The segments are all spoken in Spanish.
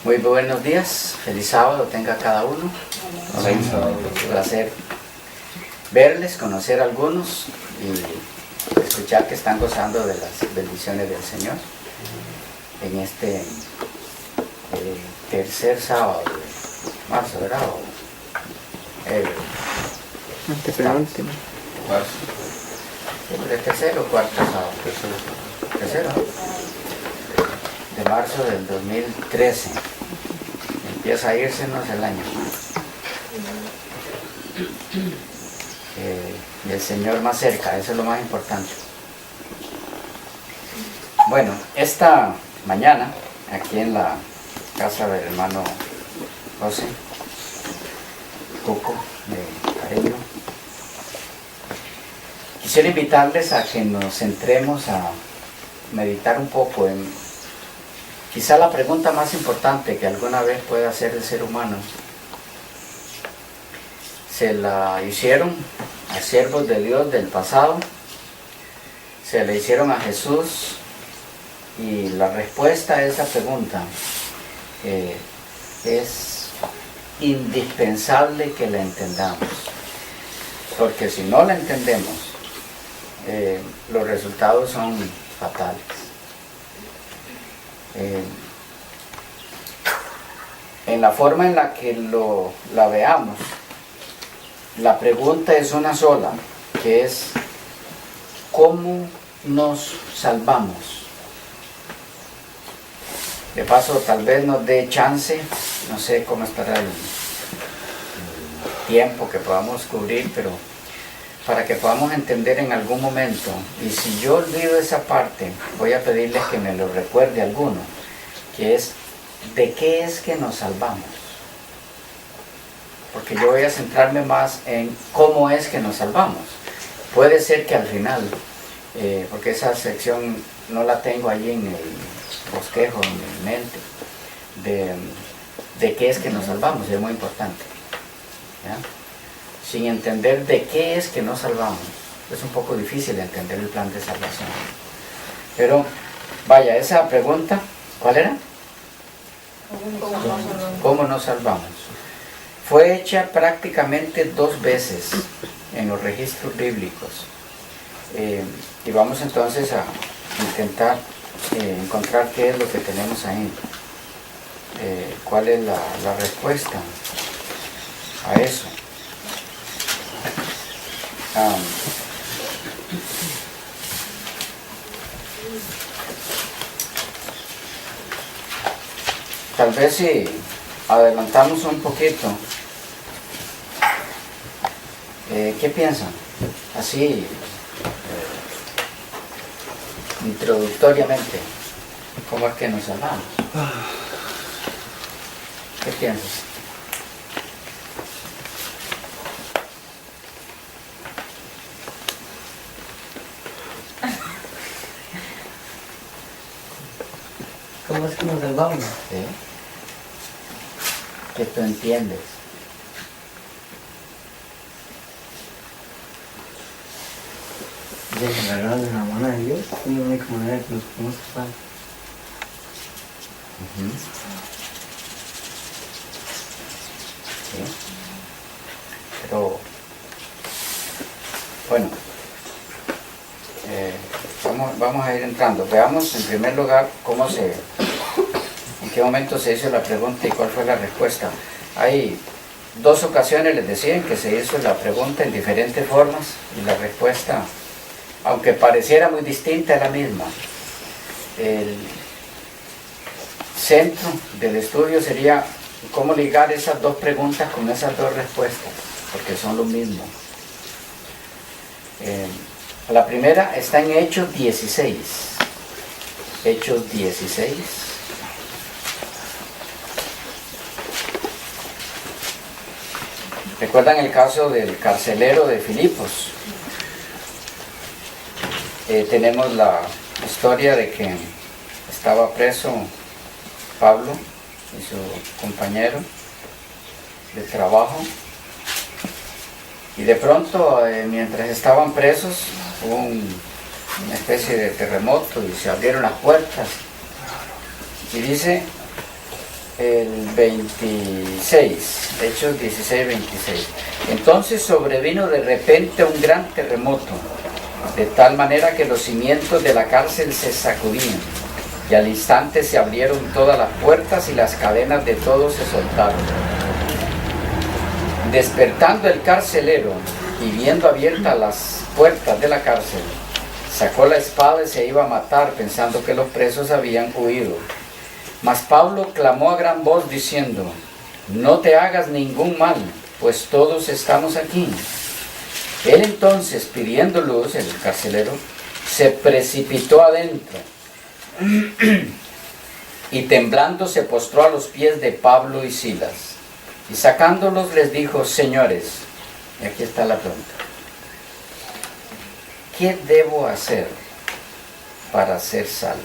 Muy buenos días, feliz sábado tenga cada uno. Un placer verles, conocer a algunos y escuchar que están gozando de las bendiciones del Señor en este tercer sábado de marzo, ¿verdad? Antepenúltimo. ¿El tercero o cuarto sábado? Tercero. De marzo del 2013. Empieza a irsenos el año. Y el Señor más cerca, eso es lo más importante. Bueno, esta mañana, aquí en la casa del hermano José Cuco de Cariño, quisiera invitarles a que nos centremos a meditar un poco en quizá la pregunta más importante que alguna vez puede hacer el ser humano. Se la hicieron a siervos de Dios del pasado, se la hicieron a Jesús, y la respuesta a esa pregunta es indispensable que la entendamos, porque si no la entendemos, los resultados son fatales. En la forma en la que la veamos, la pregunta es una sola, que es ¿cómo nos salvamos? De paso, tal vez nos dé chance, no sé cómo estará el tiempo que podamos cubrir, pero para que podamos entender en algún momento, y si yo olvido esa parte, voy a pedirles que me lo recuerde alguno, que es, ¿de qué es que nos salvamos? Porque yo voy a centrarme más en cómo es que nos salvamos. Puede ser que al final, porque esa sección no la tengo allí en el bosquejo, en mi mente, de qué es que nos salvamos, es muy importante, ¿ya? Sin entender de qué es que nos salvamos, es un poco difícil entender el plan de salvación. Pero, vaya, esa pregunta, ¿cuál era? ¿Cómo nos salvamos? Fue hecha prácticamente 2 veces en los registros bíblicos. Y vamos entonces a intentar encontrar qué es lo que tenemos ahí. ¿Cuál es la respuesta a eso? Tal vez si adelantamos un poquito, ¿qué piensan? Así, introductoriamente, ¿cómo es que nos salvamos? ¿Qué piensas? ¿Cómo es que nos salvamos? ¿Sí? ¿Qué tú entiendes? De agarrarnos de la mano de Dios, es la única manera que nos podemos salvar. ¿Sí? Pero, bueno, vamos a ir entrando. Veamos en primer lugar en qué momento se hizo la pregunta y cuál fue la respuesta. Hay dos ocasiones, les decía, en que se hizo la pregunta en diferentes formas y la respuesta, aunque pareciera muy distinta, es la misma. El centro del estudio sería cómo ligar esas dos preguntas con esas dos respuestas, porque son lo mismo. La primera está en Hechos 16. Hechos 16. ¿Recuerdan el caso del carcelero de Filipos? Tenemos la historia de que estaba preso Pablo y su compañero de trabajo, y de pronto mientras estaban presos hubo una especie de terremoto y se abrieron las puertas, y dice el 26, Hechos 16, 26, entonces sobrevino de repente un gran terremoto, de tal manera que los cimientos de la cárcel se sacudían, y al instante se abrieron todas las puertas y las cadenas de todos se soltaron. Despertando el carcelero y viendo abiertas las puertas de la cárcel, sacó la espada y se iba a matar, pensando que los presos habían huido. Mas Pablo clamó a gran voz diciendo: no te hagas ningún mal, pues todos estamos aquí. Él entonces, pidiendo luz, el carcelero, se precipitó adentro y temblando se postró a los pies de Pablo y Silas, y sacándolos les dijo: señores, y aquí está la pregunta, ¿qué debo hacer para ser salvo?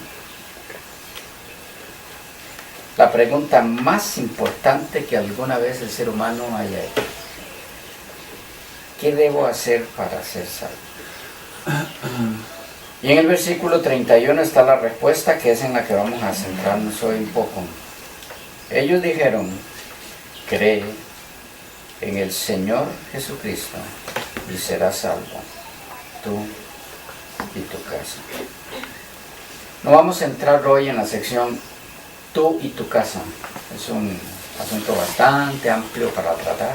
La pregunta más importante que alguna vez el ser humano haya hecho. ¿Qué debo hacer para ser salvo? Y en el versículo 31 está la respuesta, que es en la que vamos a centrarnos hoy un poco. Ellos dijeron: cree en el Señor Jesucristo y serás salvo, tú y tu casa. No vamos a entrar hoy en la sección tú y tu casa. Es un asunto bastante amplio para tratar.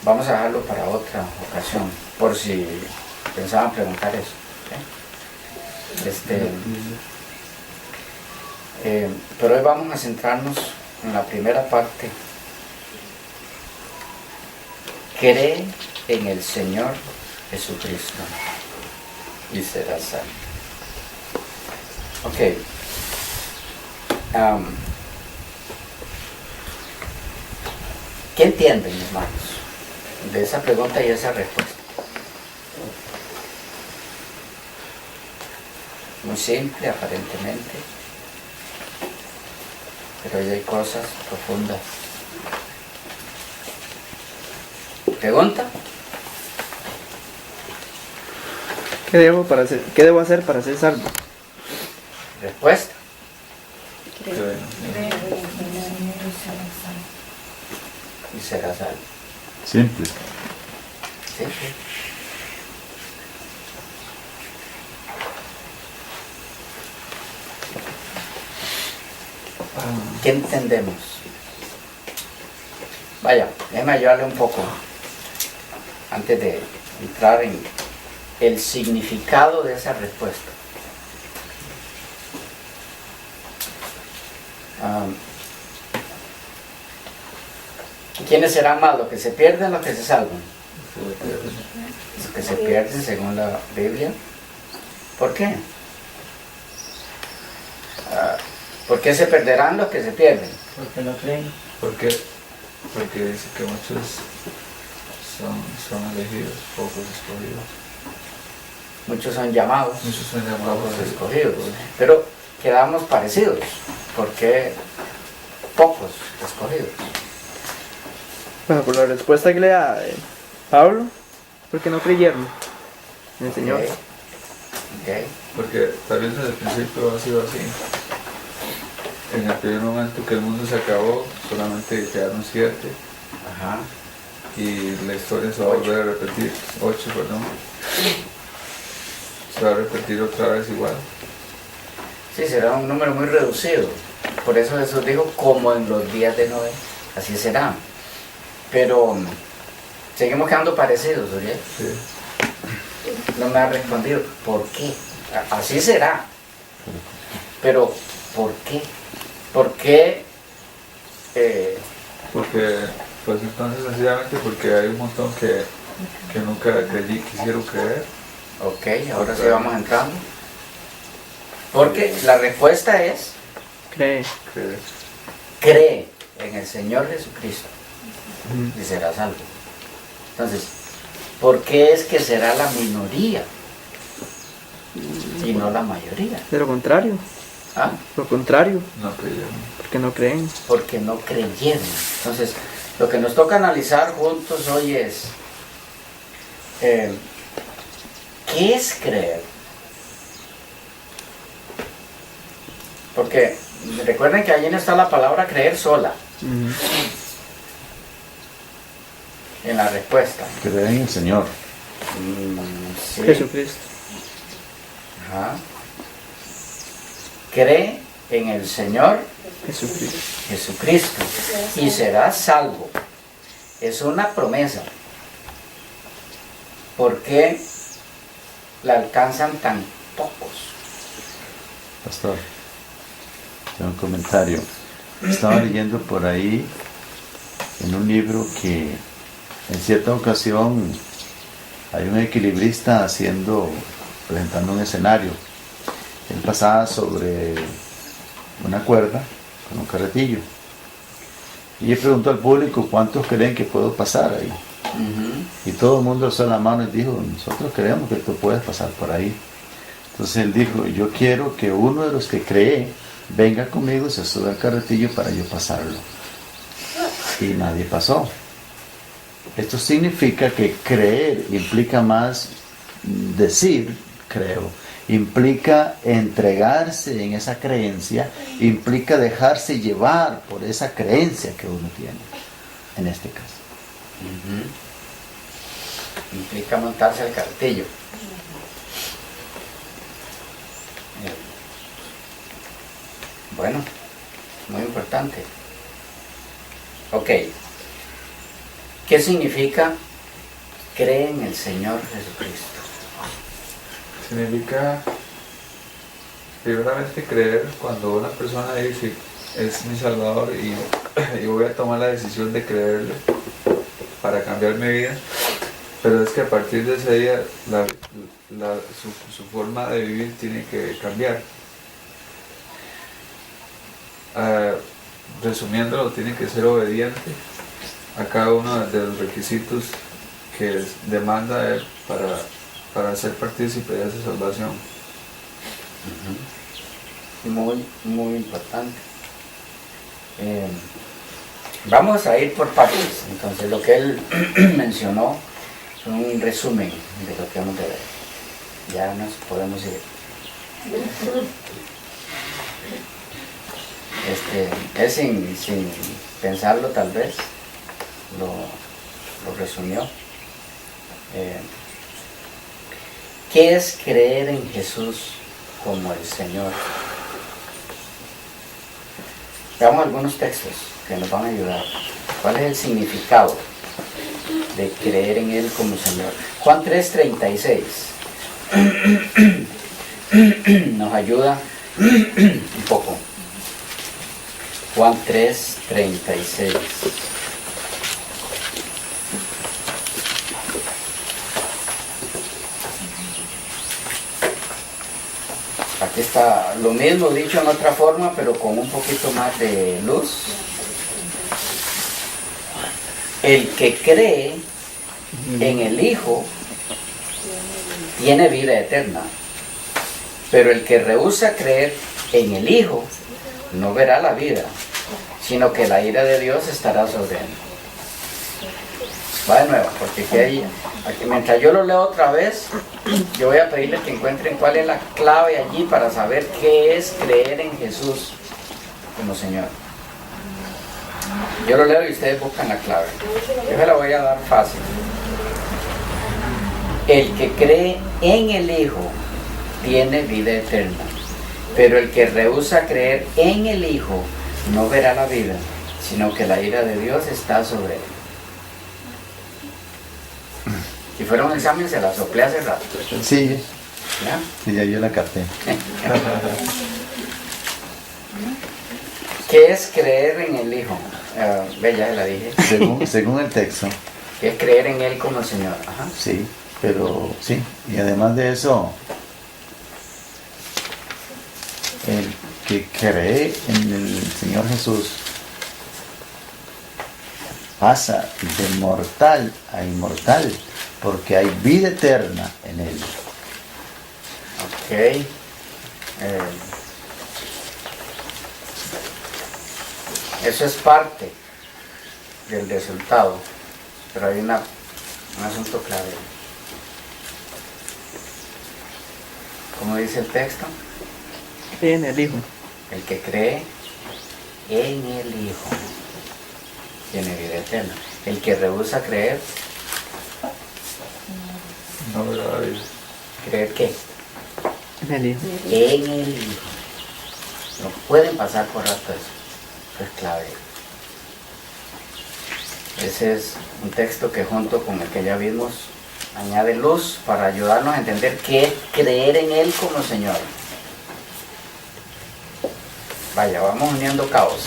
Vamos a dejarlo para otra ocasión, por si pensaban preguntar eso. Pero hoy vamos a centrarnos en la primera parte. Cree en el Señor Jesucristo y serás salvo. Ok. ¿Qué entienden, hermanos, de esa pregunta y esa respuesta? Muy simple aparentemente, pero ahí hay cosas profundas. ¿Pregunta? ¿Qué debo hacer para ser salvo? ¿Respuesta? Y será salvo. Simple. Sí, sí. ¿Qué entendemos? Vaya, déjame ayudarle un poco antes de entrar en el significado de esa respuesta. ¿Quiénes serán más, los que se pierden o los que se salvan? Los que se pierden según la Biblia. ¿Por qué? ¿Por qué se perderán los que se pierden? Porque no creen. Porque dice que muchos son elegidos, pocos escogidos. Muchos son llamados, Muchos son llamados, pocos escogidos. Pero quedamos parecidos. ¿Por qué pocos escogidos? Bueno, por la respuesta que le da Pablo, porque no creyeron en el Señor. Ok. Porque tal vez desde el principio ha sido así. En el primer momento que el mundo se acabó, solamente quedaron 7 Ajá. y la historia se va a volver a repetir. 8, perdón. se va a repetir otra vez igual. Sí, será un número muy reducido. Por eso Jesús dijo, como en los días de Noé, así será. Pero seguimos quedando parecidos, ¿oye? Sí. No me ha respondido, ¿por qué? Así será. Pero, ¿por qué? ¿Por qué? Porque, pues entonces sencillamente porque hay un montón que nunca quisieron creer. Ok, ahora sí vamos entrando. Porque la respuesta es, Cree. cree en el Señor Jesucristo Ujú. y será salvo. Entonces, ¿por qué es que será la minoría y no la mayoría? De lo contrario. ¿Ah? Lo contrario. No creyeron. Porque no creen. Porque no creyeron. Entonces, lo que nos toca analizar juntos hoy es, ¿qué es creer? Porque recuerden que allí no está la palabra creer sola Ujú. en la respuesta. Creer en el Señor. Sí. Jesucristo. Ajá. Cree en el Señor Jesucristo. Jesucristo y serás salvo. Es una promesa. ¿Por qué la alcanzan tan pocos? Pastor, tengo un comentario. Estaba leyendo por ahí en un libro que en cierta ocasión hay un equilibrista presentando un escenario. Él pasaba sobre una cuerda con un carretillo. Y él preguntó al público cuántos creen que puedo pasar ahí. Y todo el mundo alzó la mano y dijo, nosotros creemos que tú puedes pasar por ahí. Entonces él dijo, yo quiero que uno de los que cree venga conmigo y se sube al carretillo para yo pasarlo. Y nadie pasó. Esto significa que creer implica más decir, creo. Implica entregarse en esa creencia, implica dejarse llevar por esa creencia que uno tiene, en este caso. Implica montarse al cartillo. Bueno, muy importante. Ok. ¿Qué significa cree en el Señor Jesucristo? Significa primeramente creer cuando una persona dice es mi Salvador y voy a tomar la decisión de creerle para cambiar mi vida, pero es que a partir de ese día su forma de vivir tiene que cambiar. Resumiéndolo, tiene que ser obediente a cada uno de los requisitos que demanda él para ser partícipe de esa salvación. Muy, muy importante. Vamos a ir por partes. Entonces, lo que él mencionó es un resumen de lo que hemos de ver. Ya nos podemos ir. Él sin pensarlo tal vez lo resumió. ¿Qué es creer en Jesús como el Señor? Veamos algunos textos que nos van a ayudar. ¿Cuál es el significado de creer en Él como Señor? Juan 3:36 nos ayuda un poco. Juan 3:36. Aquí está lo mismo dicho en otra forma, pero con un poquito más de luz. El que cree en el Hijo tiene vida eterna, pero el que rehúsa creer en el Hijo no verá la vida, sino que la ira de Dios estará sobre él. Va de nuevo, porque aquí, mientras yo lo leo otra vez, yo voy a pedirles que encuentren cuál es la clave allí para saber qué es creer en Jesús como Señor. Yo lo leo y ustedes buscan la clave. Yo se la voy a dar fácil. El que cree en el Hijo tiene vida eterna. Pero el que rehúsa creer en el Hijo no verá la vida, sino que la ira de Dios está sobre él. Si fuera un examen se la soplé hace rato. Sí, ¿Ya? sí, ya yo la capté. ¿Qué es creer en el Hijo? Ve, ya la dije. Según el texto, ¿Qué es creer en Él como Señor? Ajá. sí, pero sí, y además de eso, el que cree en el Señor Jesús pasa de mortal a inmortal, porque hay vida eterna en él. Ok. Eso es parte del resultado, pero hay un asunto clave. ¿Cómo dice el texto? En el Hijo. El que cree en el Hijo tiene vida eterna. El que rehúsa creer, No verá la vida. ¿creer qué? En el Hijo. En el Hijo. No pueden pasar por alto eso. Eso es clave. Ese es un texto que junto con el que ya vimos añade luz para ayudarnos a entender qué es creer en Él como Señor. Vaya, vamos uniendo cabos.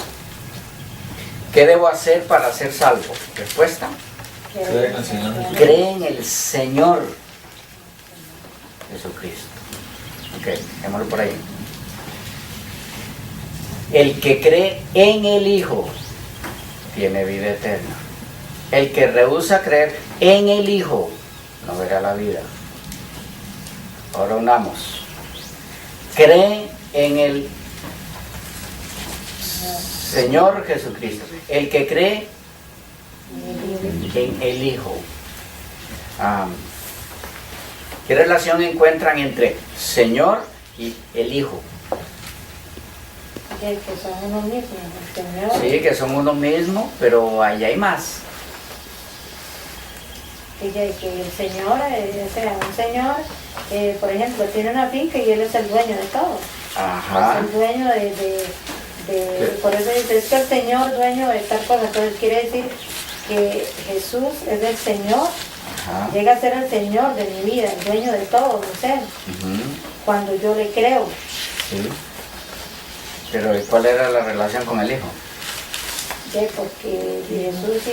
¿Qué debo hacer para ser salvo? Respuesta. Cree en el Señor Jesús. Cree en el Señor Jesucristo. Ok, dejémoslo por ahí. El que cree en el Hijo tiene vida eterna. El que rehúsa creer en el Hijo no verá la vida. Ahora unamos. Cree en el Señor Jesucristo. El que cree en el Hijo. ¿Qué relación encuentran entre Señor y el Hijo? Que son uno mismo, el Señor. Sí, que son uno mismo, pero ahí hay más. Que el Señor, o sea, un señor, por ejemplo, tiene una finca y él es el dueño de todo. Ajá. Es el dueño por eso dice, es que el Señor dueño de tal cosa. Entonces quiere decir que Jesús es el Señor, Ajá. llega a ser el Señor de mi vida, el dueño de todo, no sé, Ujú. cuando yo le creo. Sí. Pero ¿y cuál era la relación con el Hijo? Porque Jesús y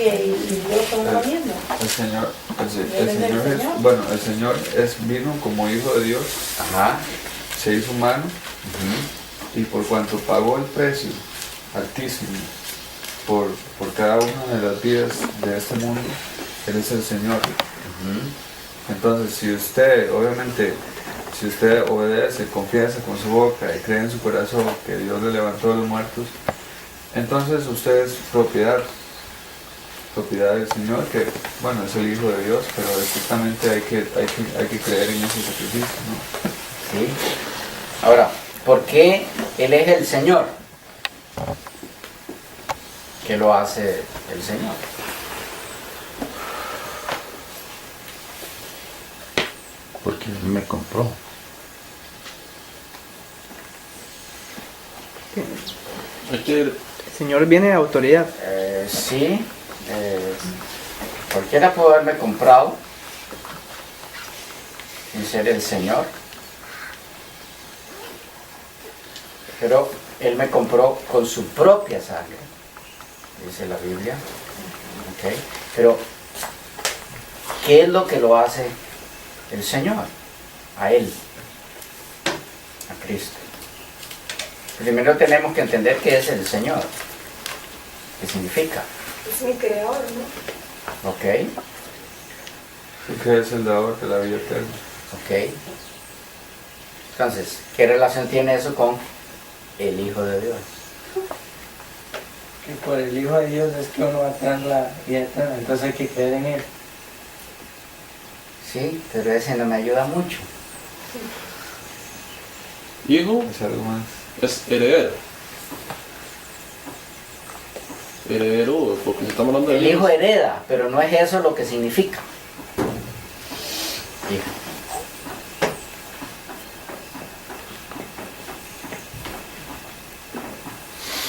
Dios son lo mismo. El Señor, Él es el Señor. bueno, el Señor vino como Hijo de Dios, Ajá. se hizo humano Ujú. y por cuanto pagó el precio altísimo por cada una de las vidas de este mundo, Él es el Señor. Ujú. Entonces, si usted obedece, confiesa con su boca y cree en su corazón que Dios le levantó de los muertos, entonces usted es propiedad del Señor, que bueno, es el Hijo de Dios, pero estrictamente hay que creer en ese sacrificio, ¿no? Sí. Ahora, ¿por qué Él es el Señor? ¿Qué lo hace el Señor? Porque él me compró. El Señor viene de autoridad. Sí. Cualquiera puede haberme comprado sin ser el Señor. Pero Él me compró con su propia sangre, dice la Biblia. ¿Okay? Pero, ¿qué es lo que lo hace el Señor? A Él, a Cristo. Primero tenemos que entender qué es el Señor. ¿Qué significa? Es mi creador, ¿no? ¿Ok? Y que es el dador de la vida eterna. ¿Ok? Entonces, ¿qué relación tiene eso con el Hijo de Dios? Que por el Hijo de Dios es que uno va a tener la vida eterna, entonces hay que creer en Él. Sí, pero ese no me ayuda mucho. Hijo Es algo más. es heredero. Heredero, porque si estamos hablando de El Hijo hereda, pero no es eso lo que significa. Hijo.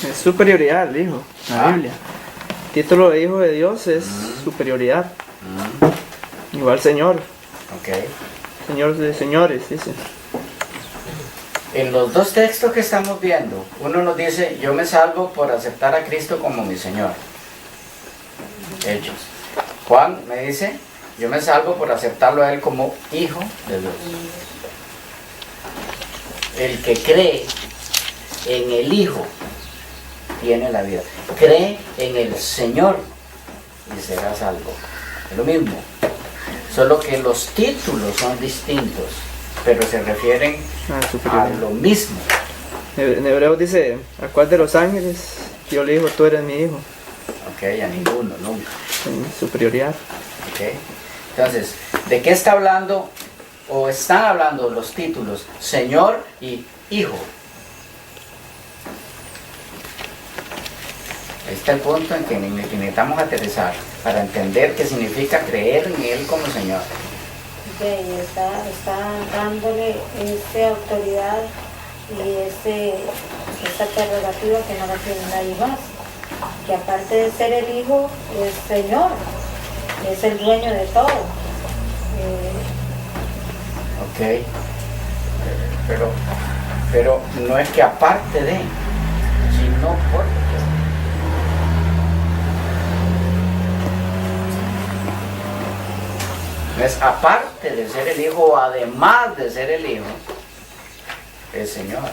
Es superioridad el Hijo, la Ah. Biblia. El título de Hijo de Dios es superioridad. Igual Señor, Ok. Señor de señores, dice. En los dos textos que estamos viendo, uno nos dice, yo me salvo por aceptar a Cristo como mi Señor. Hechos. Juan me dice, yo me salvo por aceptarlo a Él como Hijo de Dios. El que cree en el Hijo tiene la vida. Cree en el Señor y será salvo. Es lo mismo. Solo que los títulos son distintos, pero se refieren a Superioridad. lo mismo. En Hebreos dice, ¿a cuál de los ángeles Dios le dijo, tú eres mi hijo? Ok, a ninguno, nunca. En superioridad. Ok. Entonces, ¿de qué está hablando o están hablando los títulos Señor y Hijo? Ahí está el punto en que necesitamos aterrizar para entender qué significa creer en Él como Señor. Y está dándole esta autoridad y esta prerrogativa que no la tiene nadie más. Que aparte de ser el Hijo, es Señor, es el dueño de todo. Ok. Pero no es que aparte de, sino porque. No es aparte de ser el Hijo o además de ser el Hijo, el Señor.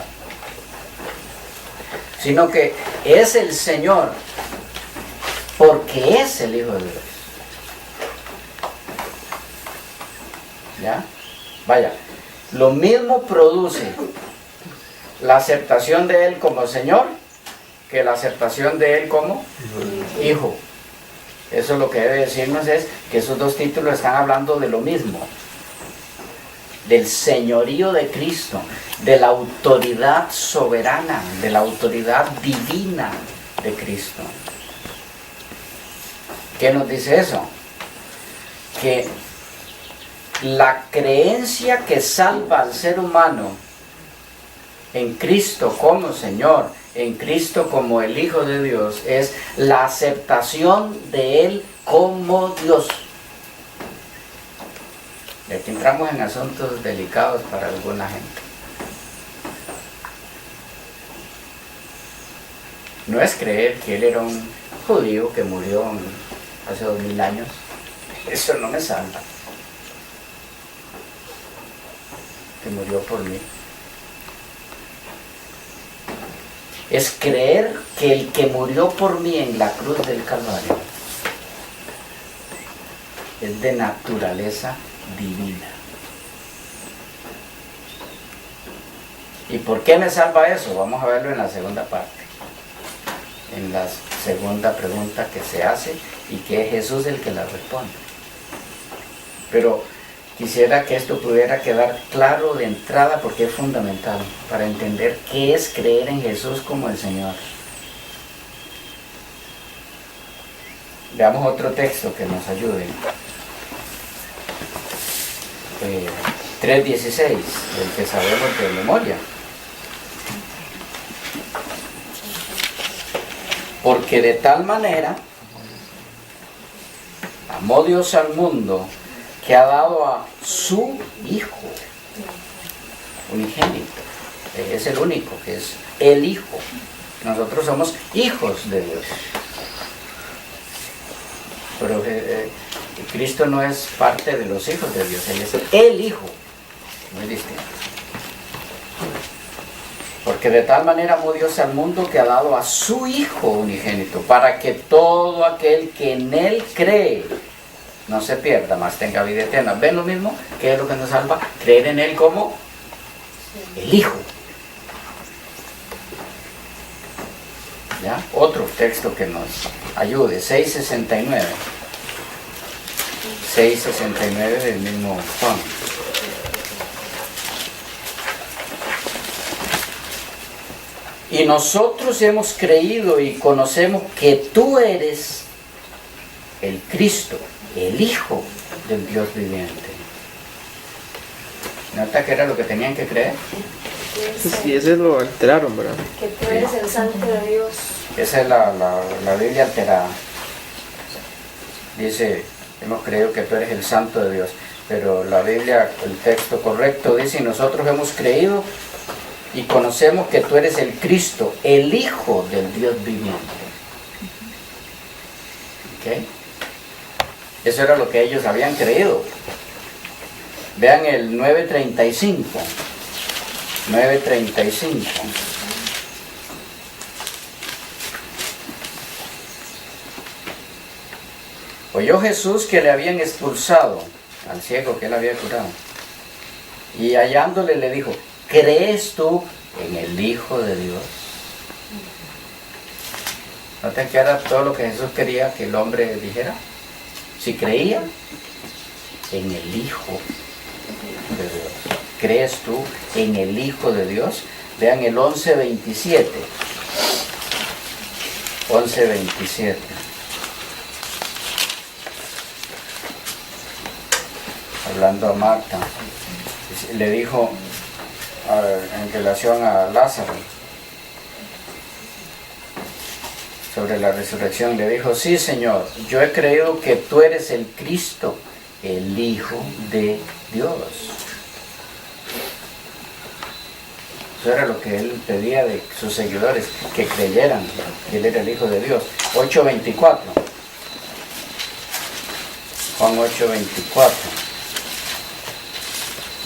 Sino que es el Señor porque es el Hijo de Dios. ¿Ya? Vaya, lo mismo produce la aceptación de Él como Señor que la aceptación de Él como Hijo. Eso lo que debe decirnos es que esos dos títulos están hablando de lo mismo, del señorío de Cristo, de la autoridad soberana, de la autoridad divina de Cristo. ¿Qué nos dice eso? Que la creencia que salva al ser humano en Cristo como Señor, en Cristo como el Hijo de Dios, es la aceptación de Él como Dios. Y aquí entramos en asuntos delicados para alguna gente. No es creer que Él era un judío que murió hace 2000 años. Eso no me salva. Que murió por mí. Es creer que el que murió por mí en la cruz del Calvario es de naturaleza divina. ¿Y por qué me salva eso? Vamos a verlo en la segunda parte. En la segunda pregunta que se hace y que es Jesús el que la responde. Pero quisiera que esto pudiera quedar claro de entrada porque es fundamental para entender qué es creer en Jesús como el Señor. Veamos otro texto que nos ayude. 3:16, del que sabemos de memoria. Porque de tal manera amó Dios al mundo que ha dado a su Hijo unigénito. Es el único, que es el Hijo. Nosotros somos hijos de Dios. Pero Cristo no es parte de los hijos de Dios, Él es el Hijo. Muy distinto. Porque de tal manera amó Dios al mundo que ha dado a su Hijo unigénito, para que todo aquel que en Él cree no se pierda, mas tenga vida eterna. ¿Ven lo mismo? ¿Qué es lo que nos salva? Creer en Él como el Hijo. ¿Ya? Otro texto que nos ayude, 6:69. 6:69 del mismo Juan. Y nosotros hemos creído y conocemos que tú eres el Cristo, el Hijo del Dios viviente. ¿Nota que era lo que tenían que creer? Sí, ese lo alteraron, ¿verdad? Que tú eres el santo de Dios. Esa es la Biblia alterada. Dice, hemos creído que tú eres el santo de Dios. Pero la Biblia, el texto correcto dice, y nosotros hemos creído y conocemos que tú eres el Cristo, el Hijo del Dios viviente. ¿Ok? Eso era lo que ellos habían creído. Vean el 9:35. 9:35. Oyó Jesús que le habían expulsado al ciego que él había curado. Y hallándole le dijo, ¿crees tú en el Hijo de Dios? ¿Noten que era todo lo que Jesús quería que el hombre dijera? Si creía en el Hijo de Dios. ¿Crees tú en el Hijo de Dios? Vean el 11:27. 11:27. Hablando a Marta, le dijo en relación a Lázaro, sobre la resurrección, le dijo, sí Señor, yo he creído que tú eres el Cristo, el Hijo de Dios. Eso era lo que él pedía de sus seguidores, que creyeran que él era el Hijo de Dios. 8:24. Juan 8:24.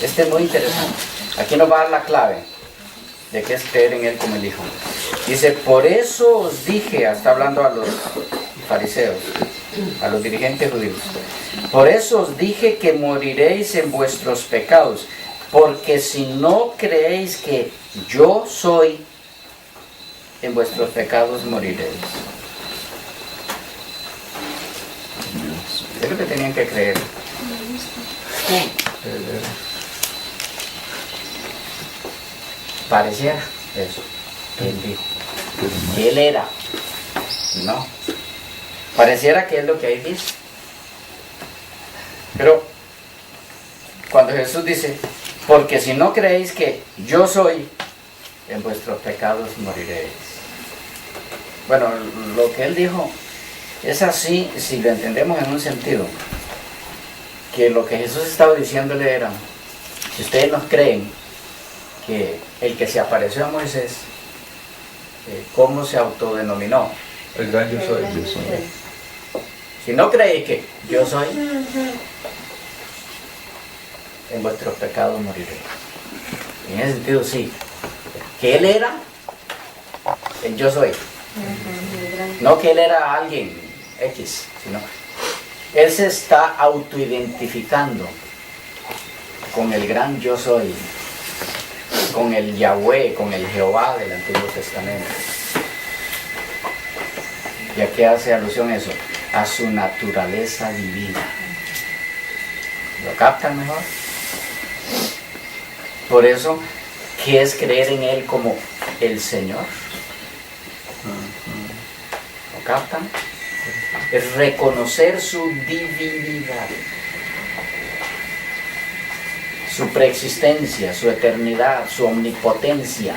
Este es muy interesante. Aquí nos va a dar la clave de qué es creer en él como el Hijo. Dice, por eso os dije, está hablando a los fariseos, a los dirigentes judíos, por eso os dije que moriréis en vuestros pecados, porque si no creéis que yo soy, en vuestros pecados moriréis. Es lo que tenían que creer. Pareciera eso, que él dijo, que él era, no, pareciera que es lo que ahí dice, pero cuando Jesús dice, porque si no creéis que yo soy, en vuestros pecados moriréis. Bueno, lo que él dijo es así, si lo entendemos en un sentido, que lo que Jesús estaba diciéndole era, si ustedes nos creen, que el que se apareció a Moisés, ¿cómo se autodenominó? El gran yo soy. Yo soy. Si no creéis que yo soy, en vuestros pecados moriréis. En ese sentido sí, que él era el yo soy. No que él era alguien X, sino él se está autoidentificando con el gran yo soy, con el Yahweh, con el Jehová del Antiguo Testamento. ¿Y a qué hace alusión eso? A su naturaleza divina. ¿Lo captan mejor? Por eso, ¿qué es creer en Él como el Señor? ¿Lo captan? Es reconocer su divinidad, su preexistencia, su eternidad, su omnipotencia,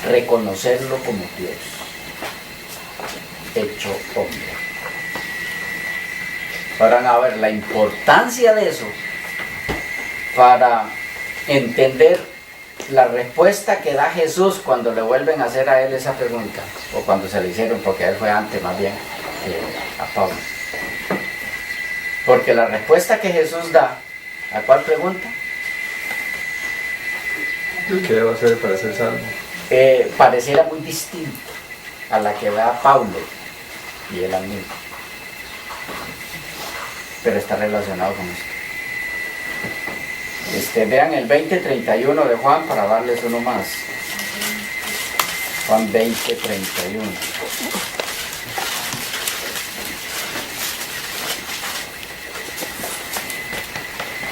reconocerlo como Dios, hecho hombre. Ahora van a ver la importancia de eso para entender la respuesta que da Jesús cuando le vuelven a hacer a él esa pregunta, o cuando se le hicieron, porque a él fue antes más bien que a Pablo. Porque la respuesta que Jesús da, ¿a cuál pregunta? ¿Qué debo hacer para ser salvo? Pareciera muy distinto a la que da Pablo y él al mismo, pero está relacionado con esto. Vean el 20:31 de Juan para darles uno más. Juan 20:31.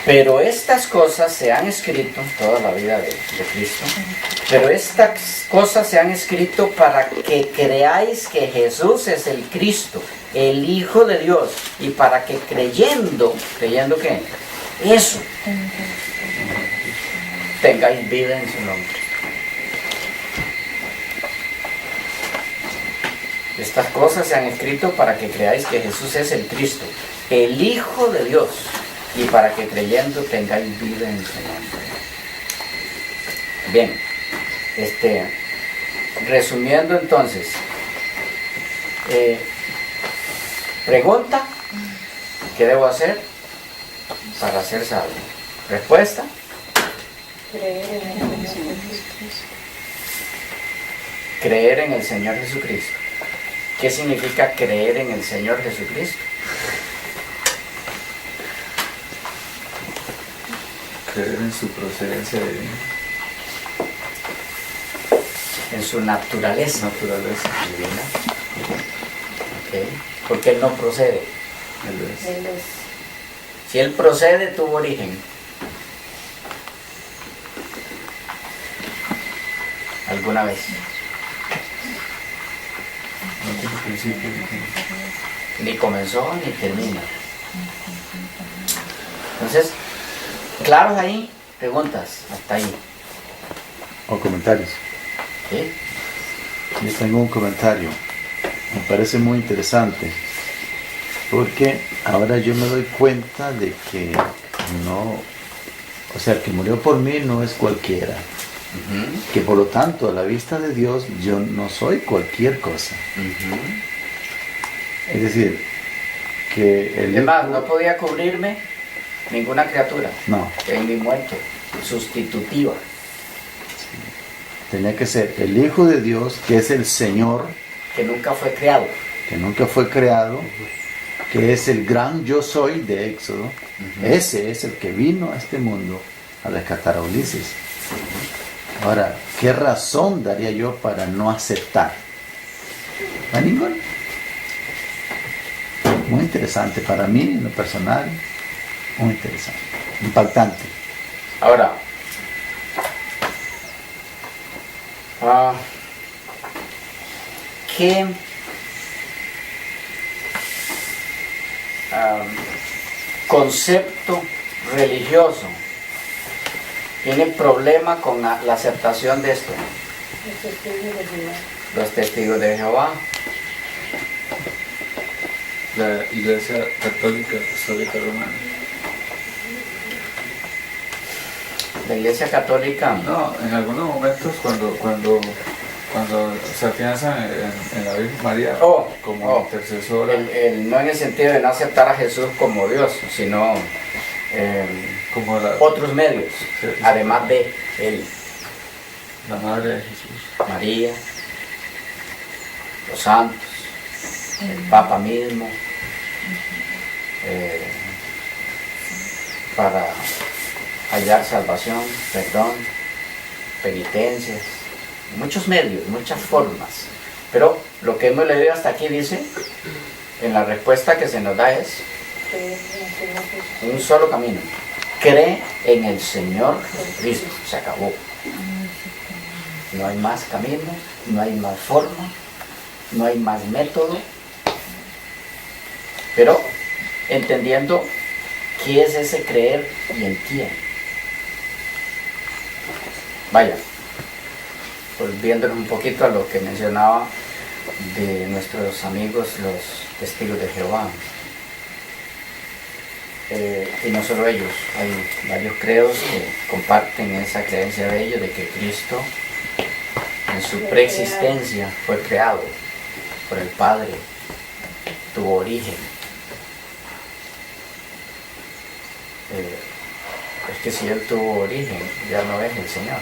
Pero estas cosas se han escrito, toda la vida de Cristo, pero estas cosas se han escrito para que creáis que Jesús es el Cristo, el Hijo de Dios, y para que ¿creyendo qué? Eso, tengáis vida en su nombre. Estas cosas se han escrito para que creáis que Jesús es el Cristo, el Hijo de Dios, y para que creyendo tengáis vida en su nombre. Bien, resumiendo entonces, pregunta, ¿qué debo hacer para ser salvo? Respuesta, Creer en el Señor Jesucristo. creer en el Señor Jesucristo. ¿Qué significa creer en el Señor Jesucristo? Creer en su procedencia divina, En su naturaleza naturaleza. divina. ¿Ok? Porque Él no procede. Él es. Él es Si Él procede, tuvo origen. ¿Alguna vez? No tiene principio ni fin. Ni comenzó ni termina. Entonces, claros ahí, preguntas, hasta ahí. O comentarios. ¿Sí? Yo tengo un comentario. Me parece muy interesante. Porque ahora yo me doy cuenta de que no, o sea, el que murió por mí no es cualquiera. Ujú, Que por lo tanto, a la vista de Dios, yo no soy cualquier cosa. ujú. Es decir, que el Además, Hijo- no podía cubrirme ninguna criatura no, en mi muerte, sustitutiva. tenía que ser el Hijo de Dios, que es el Señor, Que nunca fue creado. que nunca fue creado, que es el gran yo soy de Éxodo. Ese es el que vino a este mundo a rescatar a Ulises. Ahora, ¿qué razón daría yo para no aceptar? No hay ninguna. Muy interesante para mí, en lo personal, muy interesante, impactante. Ahora, ¿qué concepto religioso tiene problema con la aceptación de esto? los testigos de Jehová. Los testigos de Jehová. La Iglesia Católica Apostólica Romana. La Iglesia Católica, No, en algunos momentos cuando se afianzan en la Virgen María como intercesora, no en el sentido de no aceptar a Jesús como Dios, sino como otros medios, Sí. además de Él, la Madre de Jesús. María, los santos, el Papa mismo, para hallar salvación, perdón, penitencias, muchos medios, muchas formas. Pero lo que hemos leído hasta aquí dice, en la respuesta que se nos da es Creer en el Señor Jesucristo. un solo camino. Cree en el Señor Jesucristo. Se acabó. No hay más camino, no hay más forma, no hay más método. Pero entendiendo qué es ese creer y en quién. Vaya, volviéndonos un poquito a lo que mencionaba de nuestros amigos los testigos de Jehová. Y no solo ellos, hay varios credos que comparten esa creencia de ellos, de que Cristo en su preexistencia fue creado por el Padre, tuvo origen. Es que si Él tuvo origen, ya no es el Señor.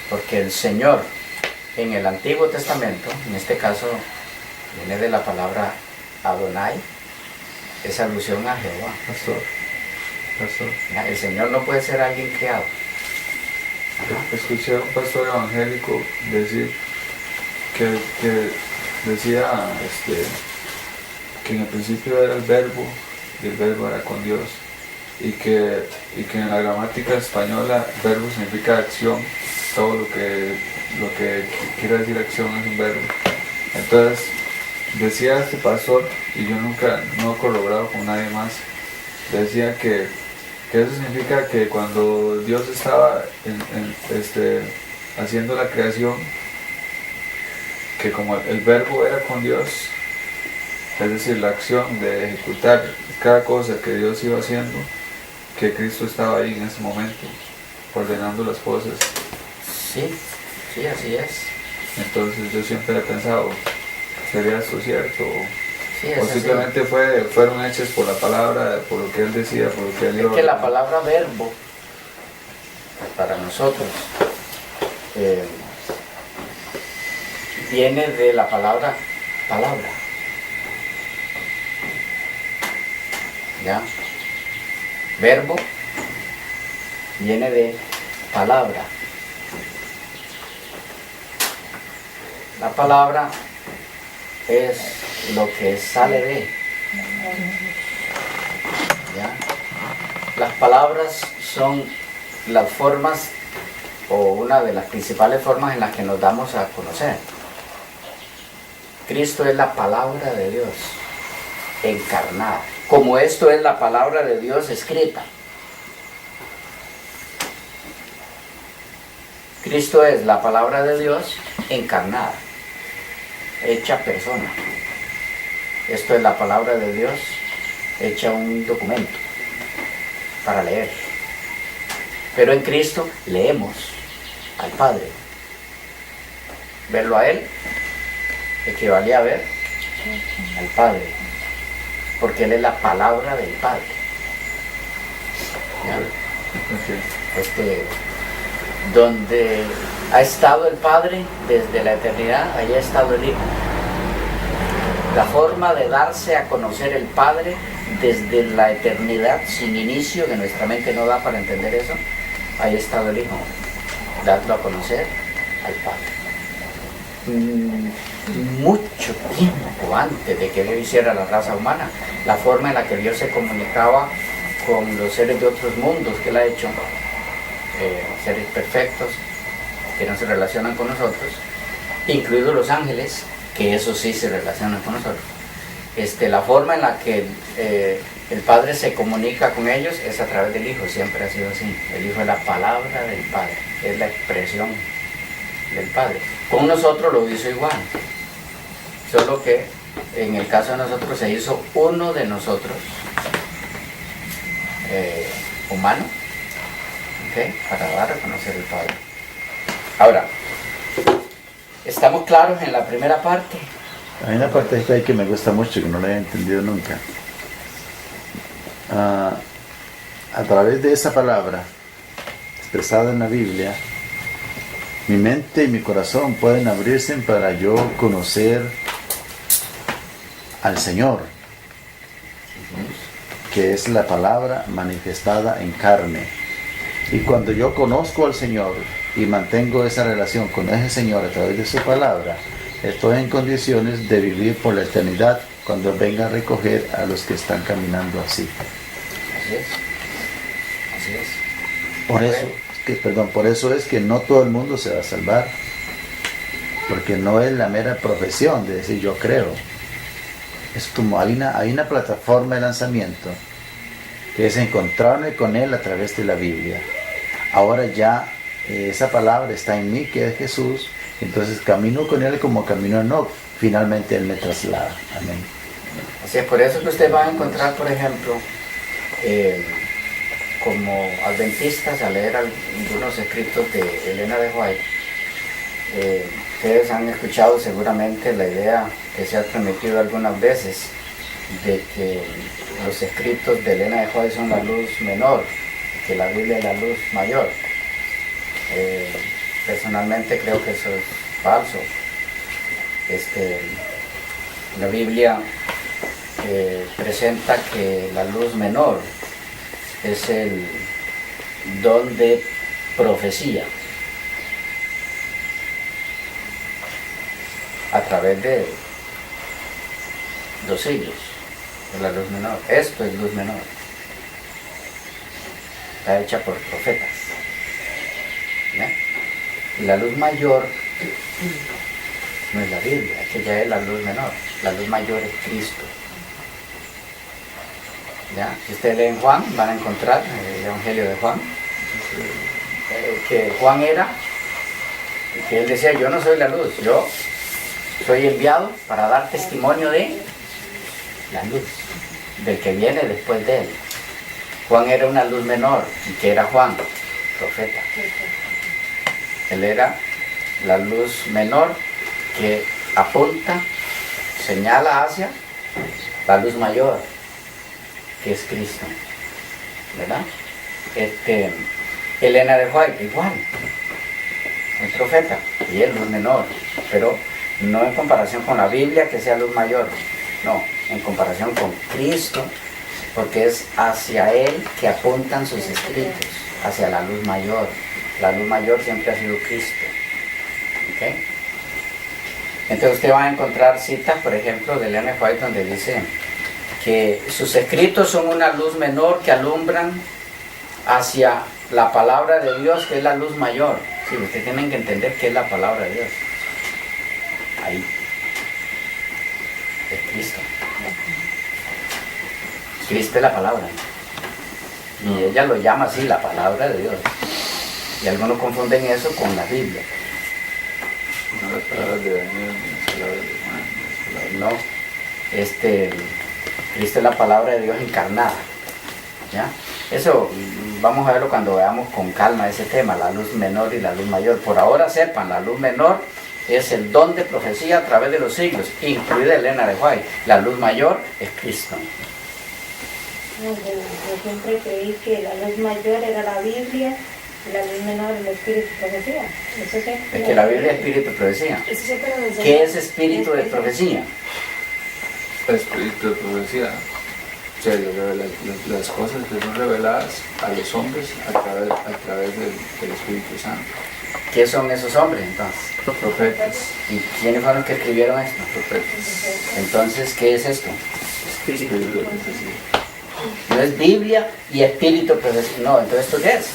Porque el Señor en el Antiguo Testamento, en este caso viene de la palabra Adonai, es alusión a Jehová. Pastor. El Señor no puede ser alguien creado. Escuché a un pastor evangélico decir que decía que en el principio era el verbo y el verbo era con Dios, y que en la gramática española verbo significa acción, todo lo que quiere decir acción es un verbo. Entonces decía este pastor, y yo nunca no he corroborado con nadie más, decía que eso significa que cuando Dios estaba haciendo la creación, que como el verbo era con Dios, es decir, la acción de ejecutar cada cosa que Dios iba haciendo, que Cristo estaba ahí en ese momento, ordenando las cosas. Sí, sí, así es. Entonces yo siempre he pensado, ¿sería esto cierto? Sí, es O así. simplemente fueron hechas por la palabra, por lo que Él decía, por lo que Él iba Es que la ordenando. palabra verbo, para nosotros, viene de la palabra palabra. ¿Ya? Verbo viene de palabra. La palabra es lo que sale de. ¿Ya? Las palabras son las formas o una de las principales formas en las que nos damos a conocer. Cristo es la palabra de Dios encarnada, como esto es la palabra de Dios escrita. Cristo es la palabra de Dios encarnada, hecha persona. Esto es la palabra de Dios hecha un documento para leer. Pero en Cristo leemos al Padre. Verlo a Él equivalía a ver al Padre, porque Él es la palabra del Padre. ¿Ya? Donde ha estado el Padre desde la eternidad, ahí ha estado el Hijo. La forma de darse a conocer el Padre desde la eternidad, sin inicio, que nuestra mente no da para entender eso, ahí ha estado el Hijo, darlo a conocer al Padre. Mucho tiempo antes de que Dios hiciera la raza humana, la forma en la que Dios se comunicaba con los seres de otros mundos que Él ha hecho, seres perfectos que no se relacionan con nosotros, incluidos los ángeles, que eso sí se relacionan con nosotros. La forma en la que el Padre se comunica con ellos es a través del Hijo, siempre ha sido así. El Hijo es la palabra del Padre, es la expresión del Padre. Con nosotros lo hizo igual, solo que en el caso de nosotros se hizo uno de nosotros, humano, ¿okay? Para dar a conocer el Padre. Ahora, ¿estamos claros en la primera parte? Hay una parte ahí que me gusta mucho, que no la he entendido nunca. A través de esa palabra expresada en la Biblia, mi mente y mi corazón pueden abrirse para yo conocer al Señor, que es la palabra manifestada en carne. Y cuando yo conozco al Señor y mantengo esa relación con ese Señor a través de su palabra, estoy en condiciones de vivir por la eternidad cuando venga a recoger a los que están caminando así. Así es. Así es. Por eso es que no todo el mundo se va a salvar, porque no es la mera profesión de decir yo creo. Es como hay una plataforma de lanzamiento que es encontrarme con Él a través de la Biblia. Ahora ya esa palabra está en mí, que es Jesús, entonces camino con Él como camino no, finalmente Él me traslada. Amén. Así es, por eso que usted va a encontrar, por ejemplo, como adventistas, al leer algunos escritos de Elena de White, ustedes han escuchado seguramente la idea que se ha transmitido algunas veces de que los escritos de Elena de White son la luz menor, que la Biblia es la luz mayor. Personalmente creo que eso es falso. La Biblia presenta que la luz menor es el don de profecía a través de los siglos, de la luz menor. Esto es luz menor, está hecha por profetas, ¿ya? Y la luz mayor no es la Biblia, que ya es la luz menor. La luz mayor es Cristo. ¿Ya? Si ustedes leen Juan, van a encontrar el Evangelio de Juan, que Juan era, que él decía, yo no soy la luz, yo soy enviado para dar testimonio de la luz, del que viene después de él. Juan era una luz menor, y que era Juan, profeta. Él era la luz menor que apunta, señala hacia la luz mayor, que es Cristo, ¿verdad? Elena de White, igual, el profeta, y él luz menor, pero no en comparación con la Biblia, que sea luz mayor, no, en comparación con Cristo, porque es hacia él que apuntan sus escritos, hacia la luz mayor. La luz mayor siempre ha sido Cristo. ¿Ok? Entonces usted va a encontrar citas, por ejemplo, de Elena White, donde dice que sus escritos son una luz menor que alumbran hacia la palabra de Dios, que es la luz mayor. Sí, ustedes tienen que entender qué es la palabra de Dios. Ahí. Es Cristo. Cristo es la palabra. Y ella lo llama así, la palabra de Dios. Y algunos confunden eso con la Biblia. No las palabras de Daniel, ni las palabras de Juan, ni las palabras No, Cristo es la palabra de Dios encarnada. ¿Ya? Eso vamos a verlo cuando veamos con calma ese tema, la luz menor y la luz mayor. Por ahora sepan, la luz menor es el don de profecía a través de los siglos, incluida Elena de White. La luz mayor es Cristo. Yo siempre creí que la luz mayor era la Biblia y la luz menor el espíritu de profecía. Eso Es que la Biblia es espíritu de profecía. Eso siempre lo enseñó. ¿Qué es espíritu de profecía? espíritu de profecía. O sea, las cosas que son reveladas a los hombres a través del Espíritu Santo. ¿Qué son esos hombres entonces? Los profetas. ¿Y quiénes fueron los que escribieron esto? Profetas. Entonces, ¿qué es esto? Espíritu de profecía. No es Biblia y espíritu de profecía. No, entonces ¿esto qué es?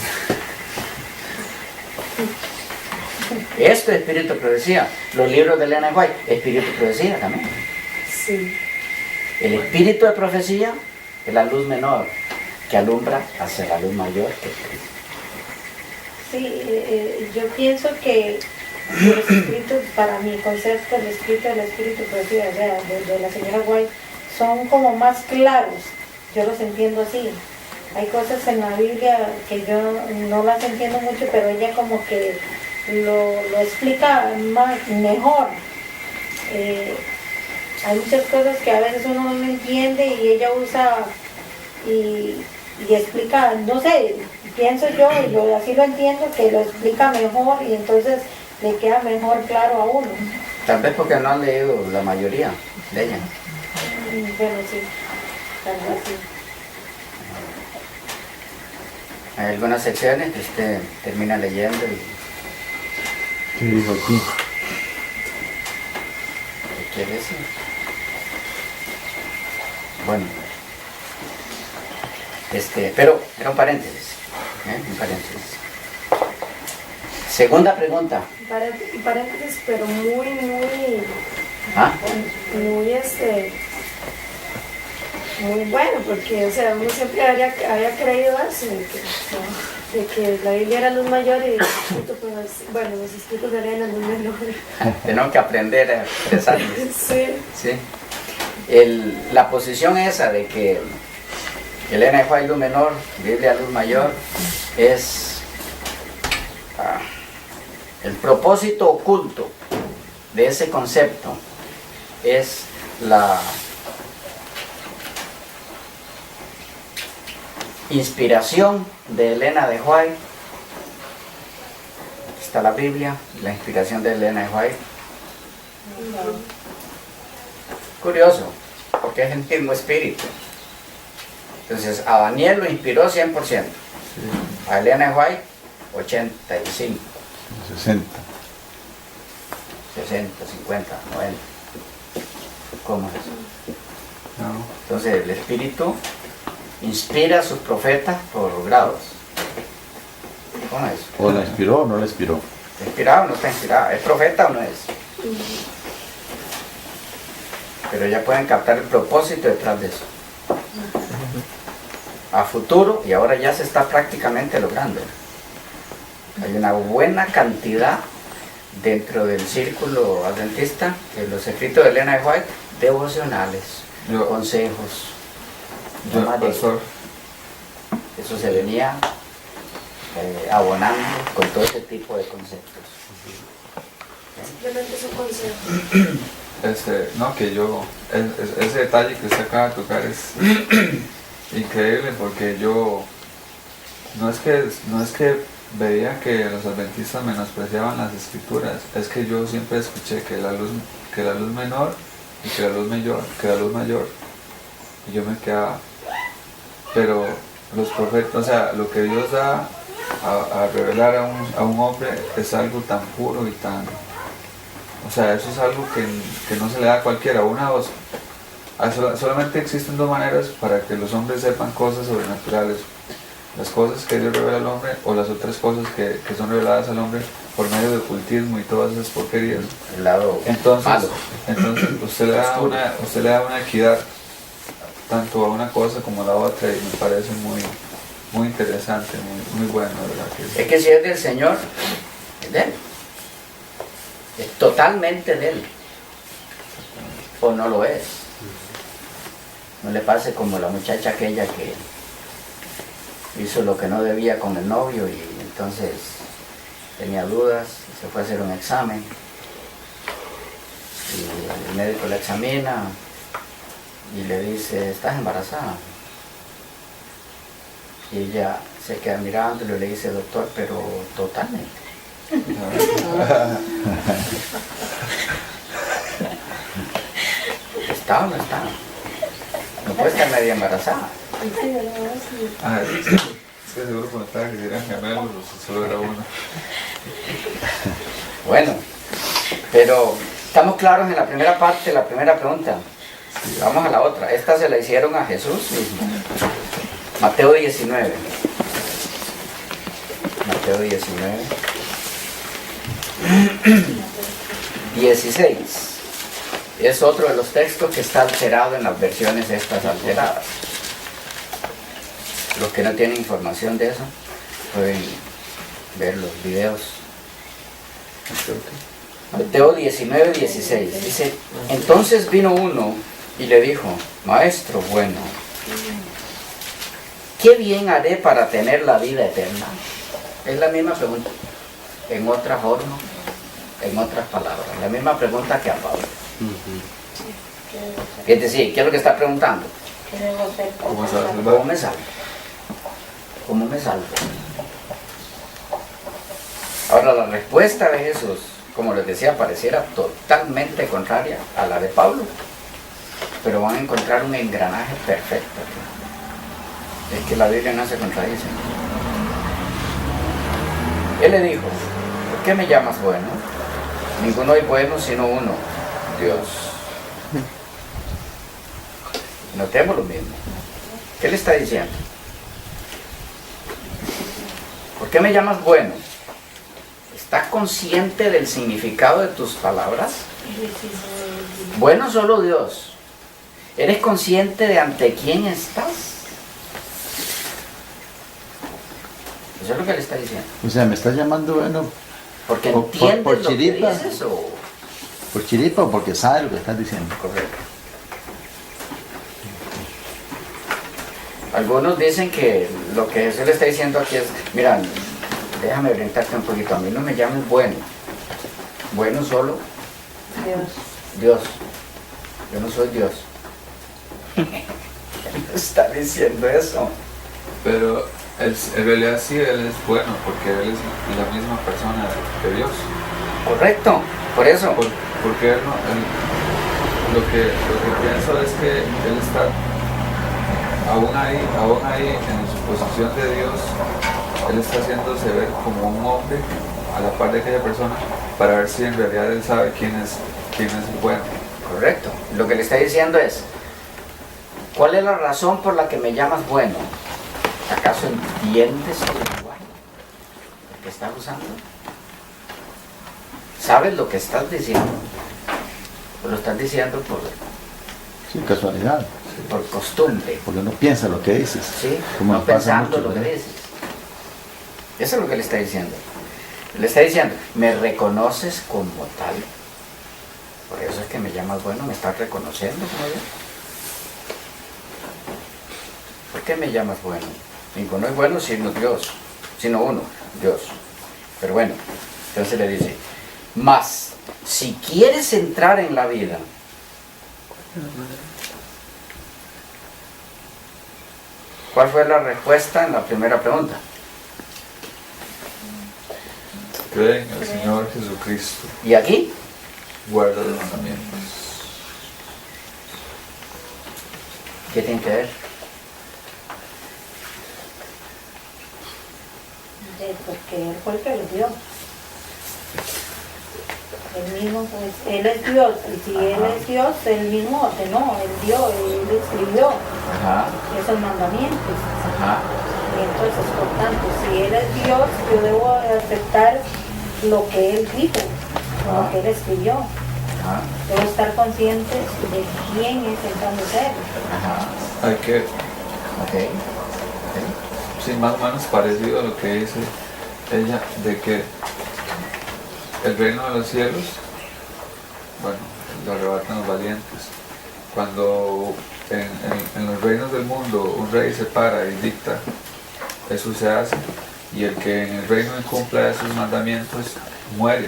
Esto es espíritu de profecía. Los libros de Elena White, espíritu de profecía también. Sí. El espíritu de profecía es la luz menor que alumbra hacia la luz mayor que es Cristo. Sí, yo pienso que los escritos, para mi concepto, el escrito del espíritu de profecía, o sea, de la señora White, son como más claros. Yo los entiendo así. Hay cosas en la Biblia que yo no las entiendo mucho, pero ella como que lo explica mejor. Hay muchas cosas que a veces uno no entiende y ella usa y explica, no sé, pienso yo, y así lo entiendo, que lo explica mejor y entonces le queda mejor claro a uno. Tal vez porque no han leído la mayoría de ella. Bueno, sí, tal vez sí. Hay algunas secciones que usted termina leyendo y ¿Qué dijo aquí? ¿qué quiere decir? Bueno, pero era un paréntesis, un paréntesis. Segunda pregunta. Paréntesis, pero muy ¿Ah? muy bueno, porque, o sea, uno siempre había creído eso, de que la Biblia era luz mayor y los escritos eran la luz menor. Tenemos que aprender a expresarnos. Sí. ¿Sí? La posición esa de que Elena de White luz menor, Biblia luz mayor, es el propósito oculto de ese concepto, es la inspiración de Elena de White. Aquí está la Biblia, la inspiración de Elena de White. Curioso, porque es el mismo espíritu. Entonces a Daniel lo inspiró 100%, a Elena de White 85, 60. 60, 50, 90. ¿Cómo es eso? No. Entonces el espíritu inspira a sus profetas por grados. ¿Cómo es eso? ¿O la inspiró o no la inspiró? ¿Está inspirado o no está inspirado? ¿Es profeta o no es? Pero ya pueden captar el propósito detrás de eso. A futuro, y ahora ya se está prácticamente logrando. Hay una buena cantidad dentro del círculo adventista, en los escritos de Elena de White, devocionales, consejos. Pastor, Eso se venía abonando con todo ese tipo de conceptos. Simplemente es un consejo. no, que yo, ese detalle que usted acaba de tocar es increíble, porque yo, no es que veía que los adventistas menospreciaban las escrituras, es que yo siempre escuché que la luz menor y que la luz mayor, y yo me quedaba, pero los profetas, o sea, lo que Dios da a revelar a un hombre es algo tan puro y tan, o sea, eso es algo que no se le da a cualquiera. Solamente existen dos maneras para que los hombres sepan cosas sobrenaturales: las cosas que Dios revela al hombre, o las otras cosas que son reveladas al hombre por medio de ocultismo y todas esas porquerías. El lado Entonces malo. usted le da una equidad tanto a una cosa como a la otra, y me parece muy interesante, muy bueno, ¿verdad? Es que si es del Señor, es de Él. Es totalmente de Él. O no lo es. No le pase como la muchacha aquella que hizo lo que no debía con el novio y entonces tenía dudas, se fue a hacer un examen y el médico la examina y le dice: ¿estás embarazada? Y ella se queda mirándolo y le dice: doctor, pero totalmente. ¿Está o no está? No puede estar media embarazada. Es que seguro comentaba que si eran gemelos, solo era uno. Bueno, pero estamos claros en la primera parte, la primera pregunta. Vamos a la otra. Esta se la hicieron a Jesús mismo. Mateo 19. Mateo 19. 16. Es otro de los textos que está alterado en las versiones estas alteradas. Los que no tienen información de eso pueden ver los videos. Mateo 19, 16. Dice: entonces vino uno y le dijo: maestro bueno, ¿qué bien haré para tener la vida eterna? Es la misma pregunta, en otra forma, en otras palabras. La misma pregunta que a Pablo. Es decir, ¿qué es lo que está preguntando? ¿Cómo se va a salvar? ¿Cómo me salvo? ¿Cómo me salvo? Ahora, la respuesta de Jesús, como les decía, pareciera totalmente contraria a la de Pablo, pero van a encontrar un engranaje perfecto. Es que la Biblia no se contradice. Él le dijo: ¿por qué me llamas bueno? Ninguno hay bueno sino uno, Dios. Notemos lo mismo. ¿Qué le está diciendo? ¿Por qué me llamas bueno? ¿Estás consciente del significado de tus palabras? Bueno solo Dios. ¿Eres consciente de ante quién estás? Eso es lo que le está diciendo. O sea, me está llamando bueno Porque por entiendes lo que chiripa. dices o... por chiripa o porque sabe lo que estás diciendo. Correcto. Algunos dicen que lo que Jesús le está diciendo aquí es: mira, déjame orientarte un poquito, a mí no me llames bueno. Bueno solo Dios. Yo no soy Dios. Está diciendo eso. Pero en realidad sí, Él es bueno, porque Él es la misma persona de Dios. Correcto, por eso. Porque lo que pienso es que Él está aún ahí en su posición de Dios. Él está haciéndose ver como un hombre a la par de aquella persona, para ver si en realidad Él sabe quién es bueno. Correcto. Lo que le está diciendo es: ¿cuál es la razón por la que me llamas bueno? ¿Acaso entiendes el lenguaje que estás usando? ¿Sabes lo que estás diciendo? ¿O lo estás diciendo Sí, casualidad. por costumbre? Porque no piensa lo que dices. ¿Sí? Como No nos pasa pensando mucho, lo que ¿verdad? dices. Eso es lo que le está diciendo. Le está diciendo, me reconoces como tal. Por eso es que me llamas bueno, me estás reconociendo como yo. ¿Por qué me llamas bueno? Ninguno es bueno sino Dios, sino uno, Dios. Pero bueno, entonces le dice, mas si quieres entrar en la vida, ¿cuál fue la respuesta en la primera pregunta? Cree en el Señor Jesucristo, ¿Y aquí? guarda los mandamientos. ¿Qué tiene que ver? Porque Él fue el que lo dio. Él mismo, pues, Él es Dios. Y si Él es Dios, Él mismo ordenó, Él dio, Él escribió Ajá, esos mandamientos. ajá, Y entonces, por tanto, si Él es Dios, yo debo aceptar lo que Él dijo, lo que Él escribió. ajá, Debo estar consciente de quién es entonces Él. ajá, Hay que, ok, sí, más o menos parecido a lo que dice ella, de que el reino de los cielos, bueno, lo arrebatan los valientes. Cuando en los reinos del mundo un rey se para y dicta, eso se hace, y el que en el reino incumpla esos mandamientos muere,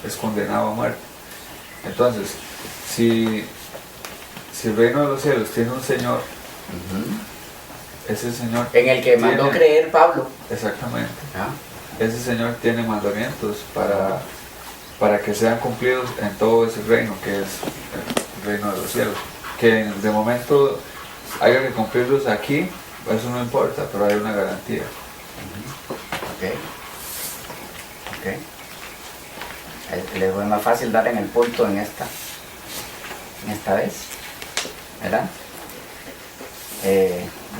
es condenado a muerte. Entonces, si el reino de los cielos tiene un Señor, ujú. ese Señor En el que mandó tiene- creer Pablo. exactamente, ¿Ah? ese Señor tiene mandamientos para que sean cumplidos en todo ese reino que es el reino de los cielos. Que de momento haya que cumplirlos aquí, eso no importa, pero hay una garantía. Ok, ok. Le fue más fácil dar en el punto en esta vez, ¿verdad?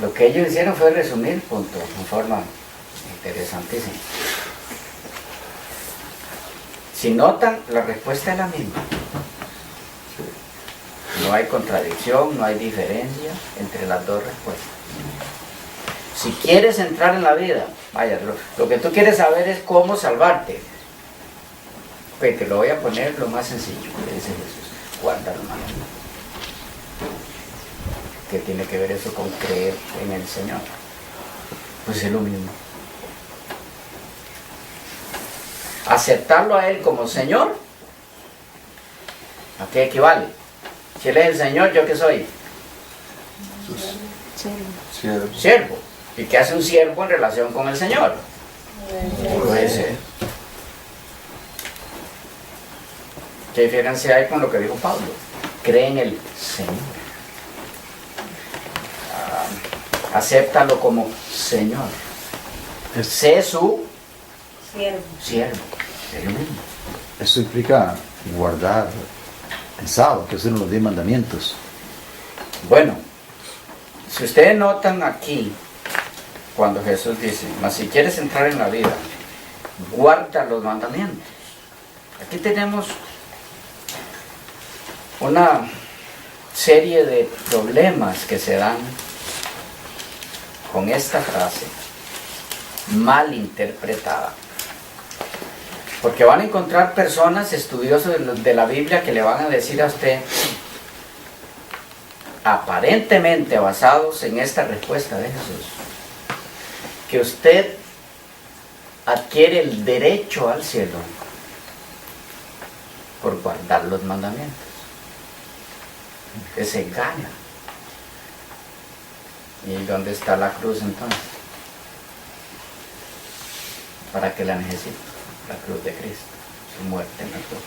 Lo que ellos hicieron fue resumir el punto en forma interesantísima. Si notan, la respuesta es la misma. No hay contradicción, no hay diferencia entre las dos respuestas. Si quieres entrar en la vida, vaya, lo que tú quieres saber es cómo salvarte. Pues te lo voy a poner lo más sencillo, que dice Jesús, guarda los mandamientos. ¿Qué tiene que ver eso con creer en el Señor? Pues es lo mismo. Aceptarlo a Él como Señor, ¿a qué equivale? Si Él es el Señor, ¿yo qué soy? Siervos. Siervo. ¿Y qué hace un siervo en relación con el Señor? Puede ser. ¿Qué diferencia hay con lo que dijo Pablo? Cree en el Señor. Acéptalo como Señor. Sé su siervo. Es lo mismo. Eso implica guardar el sábado, que es uno de los 10 mandamientos. Bueno, si ustedes notan aquí, cuando Jesús dice, mas si quieres entrar en la vida, guarda los mandamientos. Aquí tenemos una serie de problemas que se dan con esta frase mal interpretada. Porque van a encontrar personas estudiosos de la Biblia que le van a decir a usted, aparentemente basados en esta respuesta de Jesús, que usted adquiere el derecho al cielo por guardar los mandamientos, que se gana. ¿Y dónde está la cruz entonces? ¿Para qué la necesito? La cruz de Cristo, su muerte en la cruz.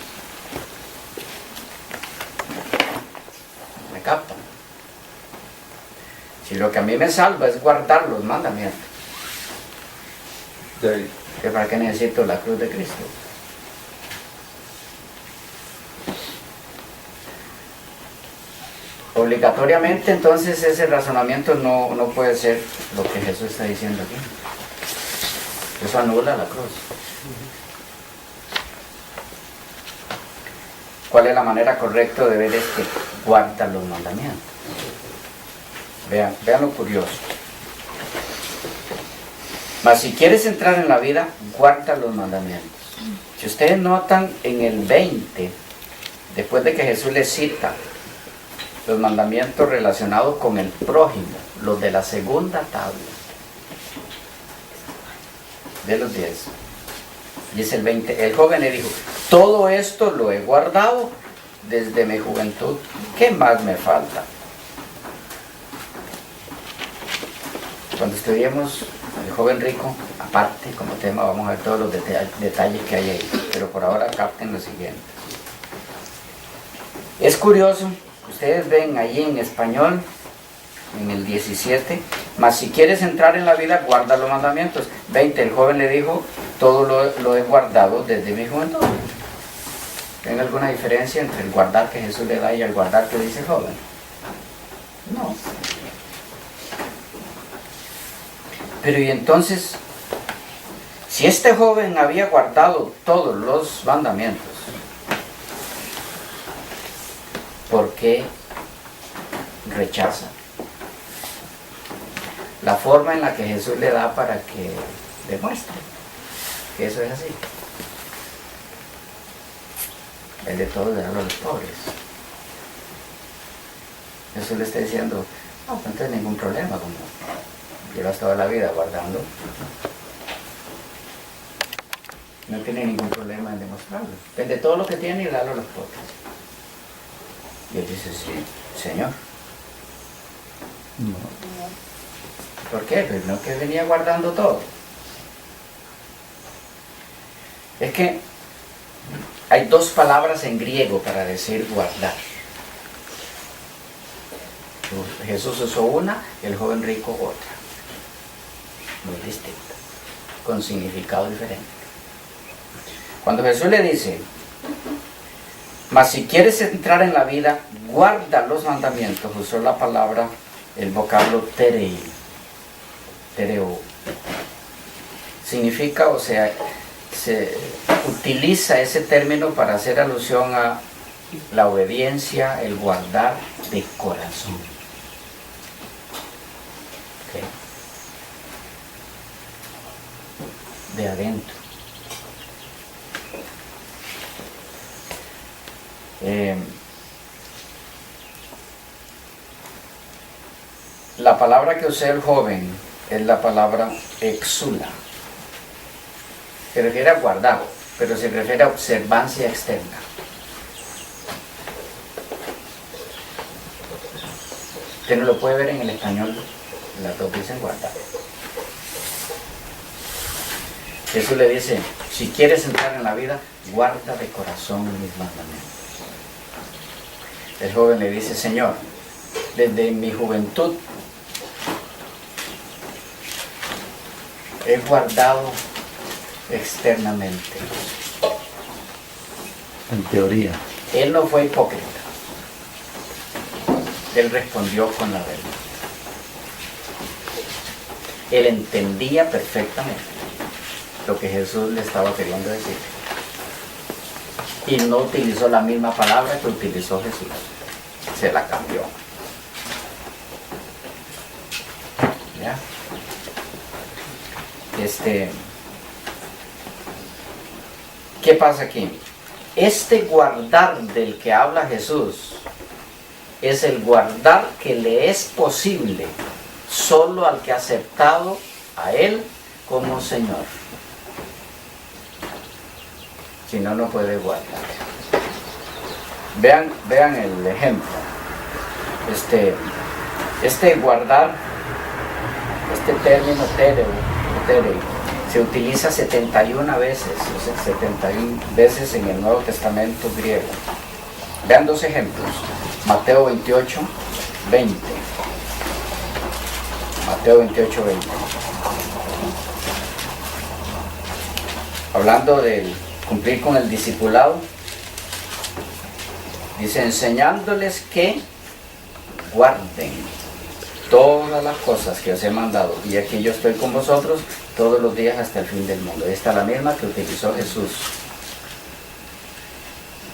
¿Me captan? Si lo que a mí me salva es guardar los mandamientos, De ahí, ¿para qué necesito la cruz de Cristo? Obligatoriamente, entonces, ese razonamiento no puede ser lo que Jesús está diciendo aquí. Eso anula la cruz. ¿Cuál es la manera correcta de ver este? Guarda los mandamientos. Vean lo curioso. Mas si quieres entrar en la vida, guarda los mandamientos. Si ustedes notan en el 20, después de que Jesús les cita los mandamientos relacionados con el prójimo, los de la segunda tabla, de los 10, dice el 20, el joven le dijo, todo esto lo he guardado desde mi juventud, ¿qué más me falta? Cuando estudiemos el joven rico, aparte como tema vamos a ver todos los detalles que hay ahí, pero por ahora capten lo siguiente. Es curioso, ustedes ven ahí en español, en el 17, mas si quieres entrar en la vida, guarda los mandamientos. 20, el joven le dijo, todo lo he guardado desde mi juventud. ¿Ven alguna diferencia entre el guardar que Jesús le da y el guardar que dice el joven? No. Pero y entonces, si este joven había guardado todos los mandamientos, ¿por qué rechaza la forma en la que Jesús le da para que demuestre que eso es así? El de todo de darlo a los pobres. Jesús le está diciendo, no, pues entonces ningún problema, como llevas toda la vida guardando, no tiene ningún problema en demostrarlo. Vende todo lo que tiene y dalo a los pobres. Y él dice, sí, Señor. No. ¿Por qué? Pues no que venía guardando todo. Es que hay dos palabras en griego para decir guardar. Jesús usó una, el joven rico otra. Muy distinta, con significado diferente. Cuando Jesús le dice, mas si quieres entrar en la vida, guarda los mandamientos, usó la palabra, el vocablo terei, tereo. Significa, o sea, se utiliza ese término para hacer alusión a la obediencia, el guardar de corazón. ¿Okay? De adentro. La palabra que usé el joven es la palabra exula. Se refiere a guardar, pero se refiere a observancia externa. Usted no lo puede ver en el español, las dos dicen guardar. Jesús le dice, si quieres entrar en la vida, guarda de corazón mis mandamientos. El joven le dice, Señor, desde mi juventud he guardado externamente. En teoría. Él no fue hipócrita. Él respondió con la verdad. Él entendía perfectamente lo que Jesús le estaba queriendo decir. Y no utilizó la misma palabra que utilizó Jesús. Se la cambió. ¿Ya? ¿Qué pasa aquí? Este guardar del que habla Jesús es el guardar que le es posible solo al que ha aceptado a Él como Señor. Si no, no puede guardar. Vean el ejemplo. Este guardar, este término terei, se utiliza 71 veces, o sea, 71 veces en el Nuevo Testamento griego. Vean dos ejemplos. Mateo 28, 20. Mateo 28, 20. Hablando del cumplir con el discipulado, dice, enseñándoles que guarden todas las cosas que os he mandado, y aquí yo estoy con vosotros todos los días hasta el fin del mundo. Esta es la misma que utilizó Jesús.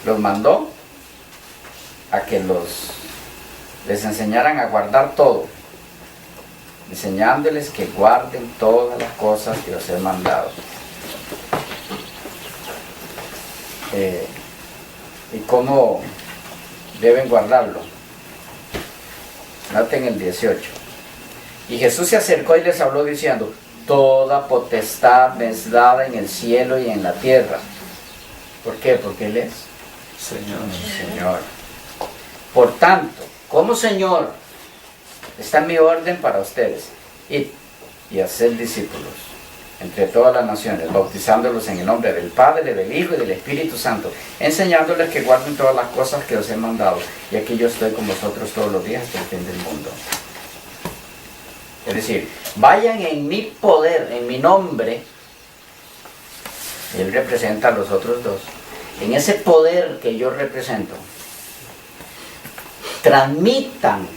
Los mandó a que les enseñaran a guardar todo, enseñándoles que guarden todas las cosas que os he mandado. y cómo deben guardarlo. Noten el 18. Y Jesús se acercó y les habló diciendo: toda potestad me es dada en el cielo y en la tierra. ¿Por qué? Porque Él es Señor. Por tanto, como Señor, está mi orden para ustedes: id y haced discípulos entre todas las naciones, bautizándolos en el nombre del Padre, del Hijo y del Espíritu Santo, enseñándoles que guarden todas las cosas que os he mandado, y aquí yo estoy con vosotros todos los días hasta el fin del mundo. Es decir, vayan en mi poder, en mi nombre. Él representa a los otros dos. En ese poder que yo represento, transmitan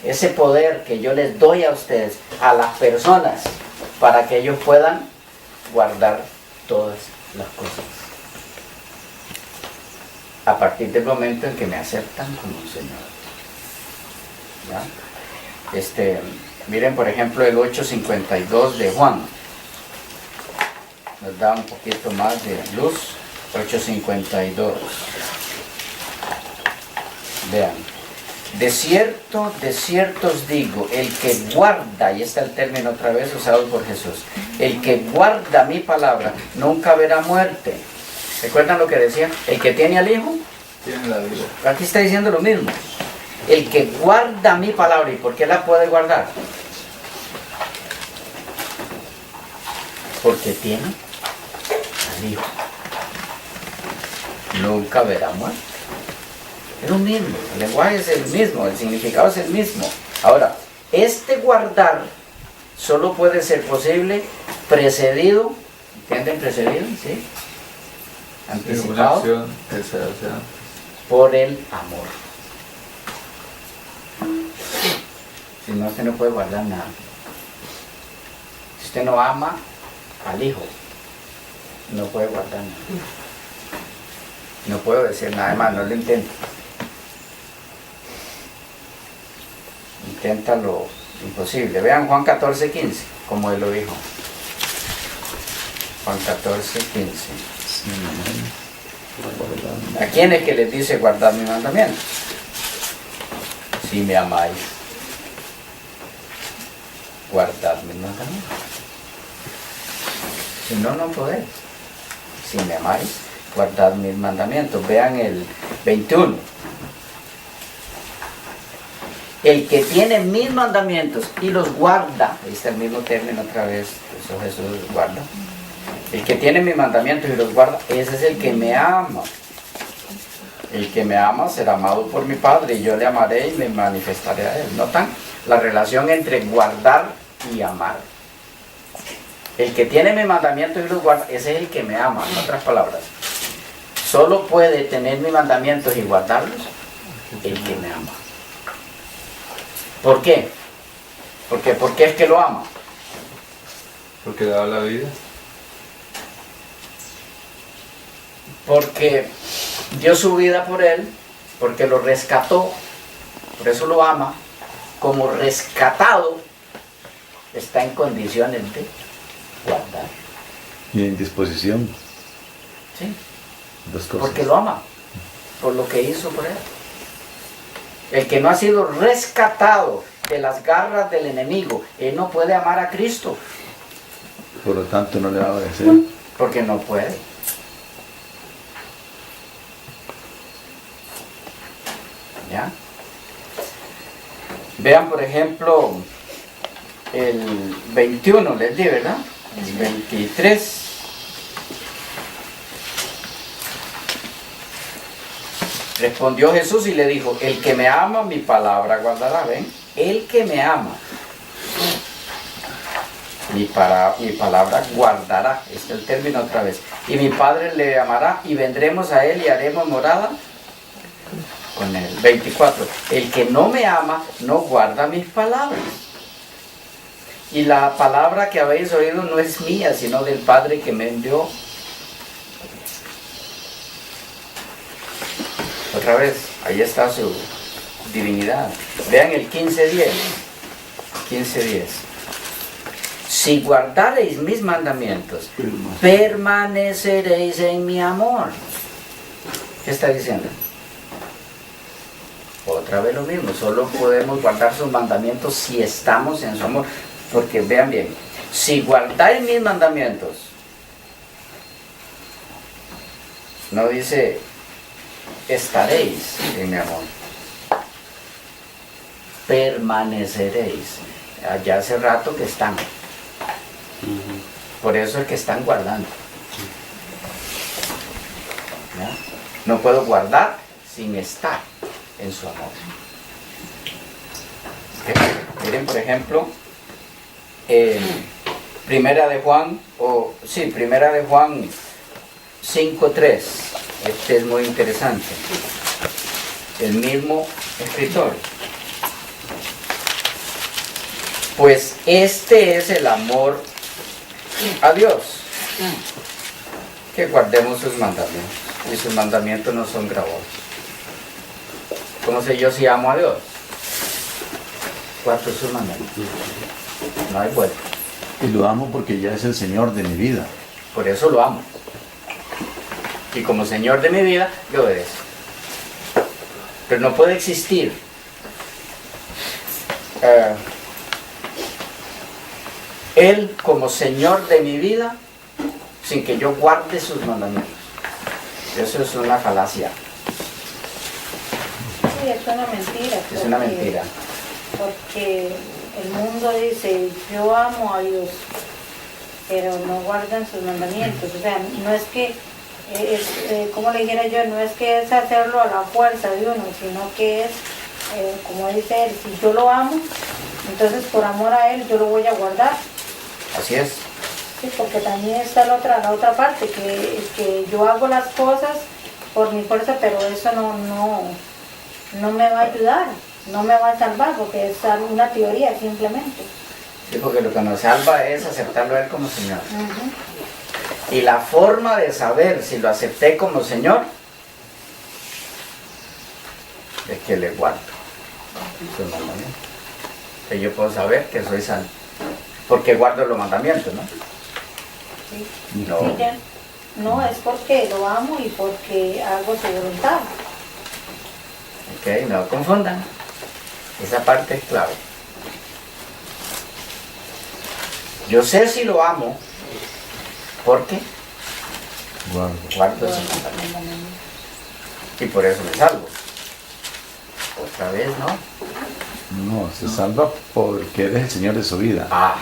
ese poder que yo les doy a ustedes, a las personas, para que ellos puedan guardar todas las cosas. A partir del momento en que me aceptan como un Señor. ¿Ya? Miren por ejemplo el 8:52 de Juan. Nos da un poquito más de luz. 8:52. Vean. De cierto os digo, el que guarda, y está el término otra vez usado por Jesús, el que guarda mi palabra nunca verá muerte. ¿Recuerdan lo que decía? El que tiene al Hijo Tiene la vida. aquí está diciendo lo mismo. El que guarda mi palabra. ¿Y por qué la puede guardar? Porque tiene al Hijo. Nunca verá muerte. Es lo mismo, el lenguaje es el mismo, el significado es el mismo. Ahora, este guardar solo puede ser posible precedido, ¿entienden precedido? ¿Sí? Una Anticipado acción que se hace antes. por el amor. Si no, usted no puede guardar nada. Si usted no ama al Hijo, no puede guardar nada. No puedo decir nada más, no lo intento. Intenta lo imposible. Vean Juan 14:15, como Él lo dijo. Juan 14:15. ¿A quién es que les dice guardar mi mandamiento? Si me amáis, guardad mis mandamientos. Si no, no podéis. Si me amáis, guardad mis mandamientos. Vean el 21. El que tiene mis mandamientos y los guarda, ahí está el mismo término otra vez, eso Jesús guarda. El que tiene mis mandamientos y los guarda, ese es el que me ama. El que me ama será amado por mi Padre, y yo le amaré y me manifestaré a él. ¿Notan la relación entre guardar y amar? El que tiene mis mandamientos y los guarda, ese es el que me ama. En otras palabras, solo puede tener mis mandamientos y guardarlos el que me ama. ¿Por qué? ¿Por qué es que lo ama? Porque le da la vida. Porque dio su vida por él, porque lo rescató, por eso lo ama. Como rescatado, está en condiciones de guardar. Y en disposición. ¿Sí? Dos cosas. Porque lo ama, por lo que hizo por él. El que no ha sido rescatado de las garras del enemigo, él no puede amar a Cristo. Por lo tanto no le va a obedecer. Porque no puede. ¿Ya? Vean por ejemplo el 21, les di, ¿verdad? El 23. Respondió Jesús y le dijo: el que me ama, mi palabra guardará. ¿Ven? El que me ama, mi palabra guardará. Este es el término otra vez. Y mi Padre le amará, y vendremos a él y haremos morada con él. 24. El que no me ama, no guarda mis palabras. Y la palabra que habéis oído no es mía, sino del Padre que me envió. Otra vez, ahí está su divinidad. Vean el 15:10. 15:10. Si guardareis mis mandamientos, permaneceréis en mi amor. ¿Qué está diciendo? Otra vez lo mismo, solo podemos guardar sus mandamientos si estamos en su amor. Porque vean bien, si guardáis mis mandamientos, no dice estaréis en mi amor, permaneceréis. Allá hace rato que están. Por eso es que están guardando. ¿Ya? No puedo guardar sin estar en su amor. Miren, por ejemplo, Primera de Juan 5:3. Este es muy interesante. El mismo escritor. Pues este es el amor a Dios, que guardemos sus mandamientos. Y sus mandamientos no son gravosos. ¿Cómo sé yo si amo a Dios? Guardo sus mandamientos. No hay vuelta. Y lo amo porque ya es el Señor de mi vida. Por eso lo amo. Y como Señor de mi vida, le obedezco. Pero no puede existir Él como Señor de mi vida sin que yo guarde sus mandamientos. Eso es una falacia. Sí, es una mentira. Es una mentira. Porque el mundo dice, yo amo a Dios, pero no guardan sus mandamientos. O sea, no es que, como le dijera yo, no es que es hacerlo a la fuerza de uno, sino que es, como dice él, si yo lo amo, entonces por amor a él yo lo voy a guardar. Así es. Sí, porque también está la otra parte, que yo hago las cosas por mi fuerza, pero eso no me va a ayudar, no me va a salvar, porque es una teoría simplemente. Sí, porque lo que nos salva es aceptarlo a Él como Señor. Y la forma de saber si lo acepté como Señor es que le guardo sus mandamientos. Que yo puedo saber que soy salvo. Porque guardo los mandamientos, ¿no? Sí. No. Ella, no, es porque lo amo y porque hago su voluntad. Ok, no confundan. Esa parte es clave. Yo sé si lo amo porque guardo sus mandamientos. Y por eso me salvo. Otra vez, ¿no? No, se salva porque Él es el Señor de su vida. Ah.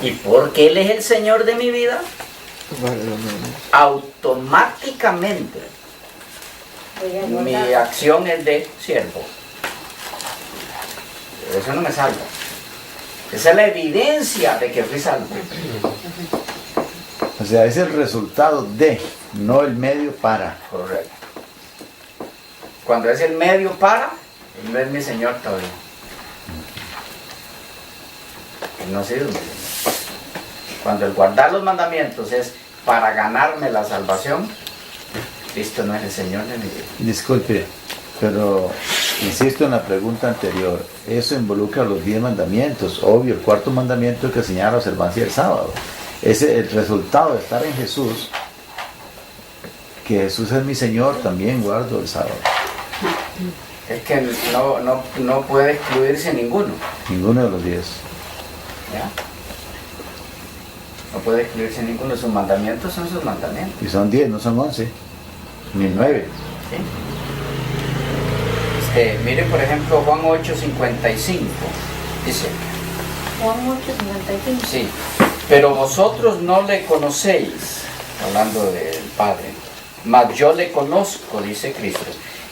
Y porque Él es el Señor de mi vida, Vale, lo mismo. automáticamente Voy a mi guardar. acción es de siervo. Eso no me salva. Esa es la evidencia de que fui salvo. O sea, es el resultado de, no el medio para. Correcto. Cuando es el medio para, Él no es mi Señor todavía. Él no ha sido mi Señor. Cuando el guardar los mandamientos es para ganarme la salvación, Cristo no es el Señor de mi vida. Disculpe, pero insisto en la pregunta anterior. Eso involucra los 10 mandamientos. Obvio, el cuarto mandamiento es que señala la observancia del sábado. Ese es el resultado de estar en Jesús. Que Jesús es mi Señor, también guardo el sábado. Es que no puede excluirse ninguno. Ninguno de los 10. ¿Ya? No puede excluirse ninguno. Sus mandamientos son sus mandamientos. Y son 10, no son 11, ni 9. ¿Sí? Miren, por ejemplo, Juan 8:55. Dice, Juan 8:55. sí, pero vosotros no le conocéis, hablando del Padre, mas yo le conozco, dice Cristo.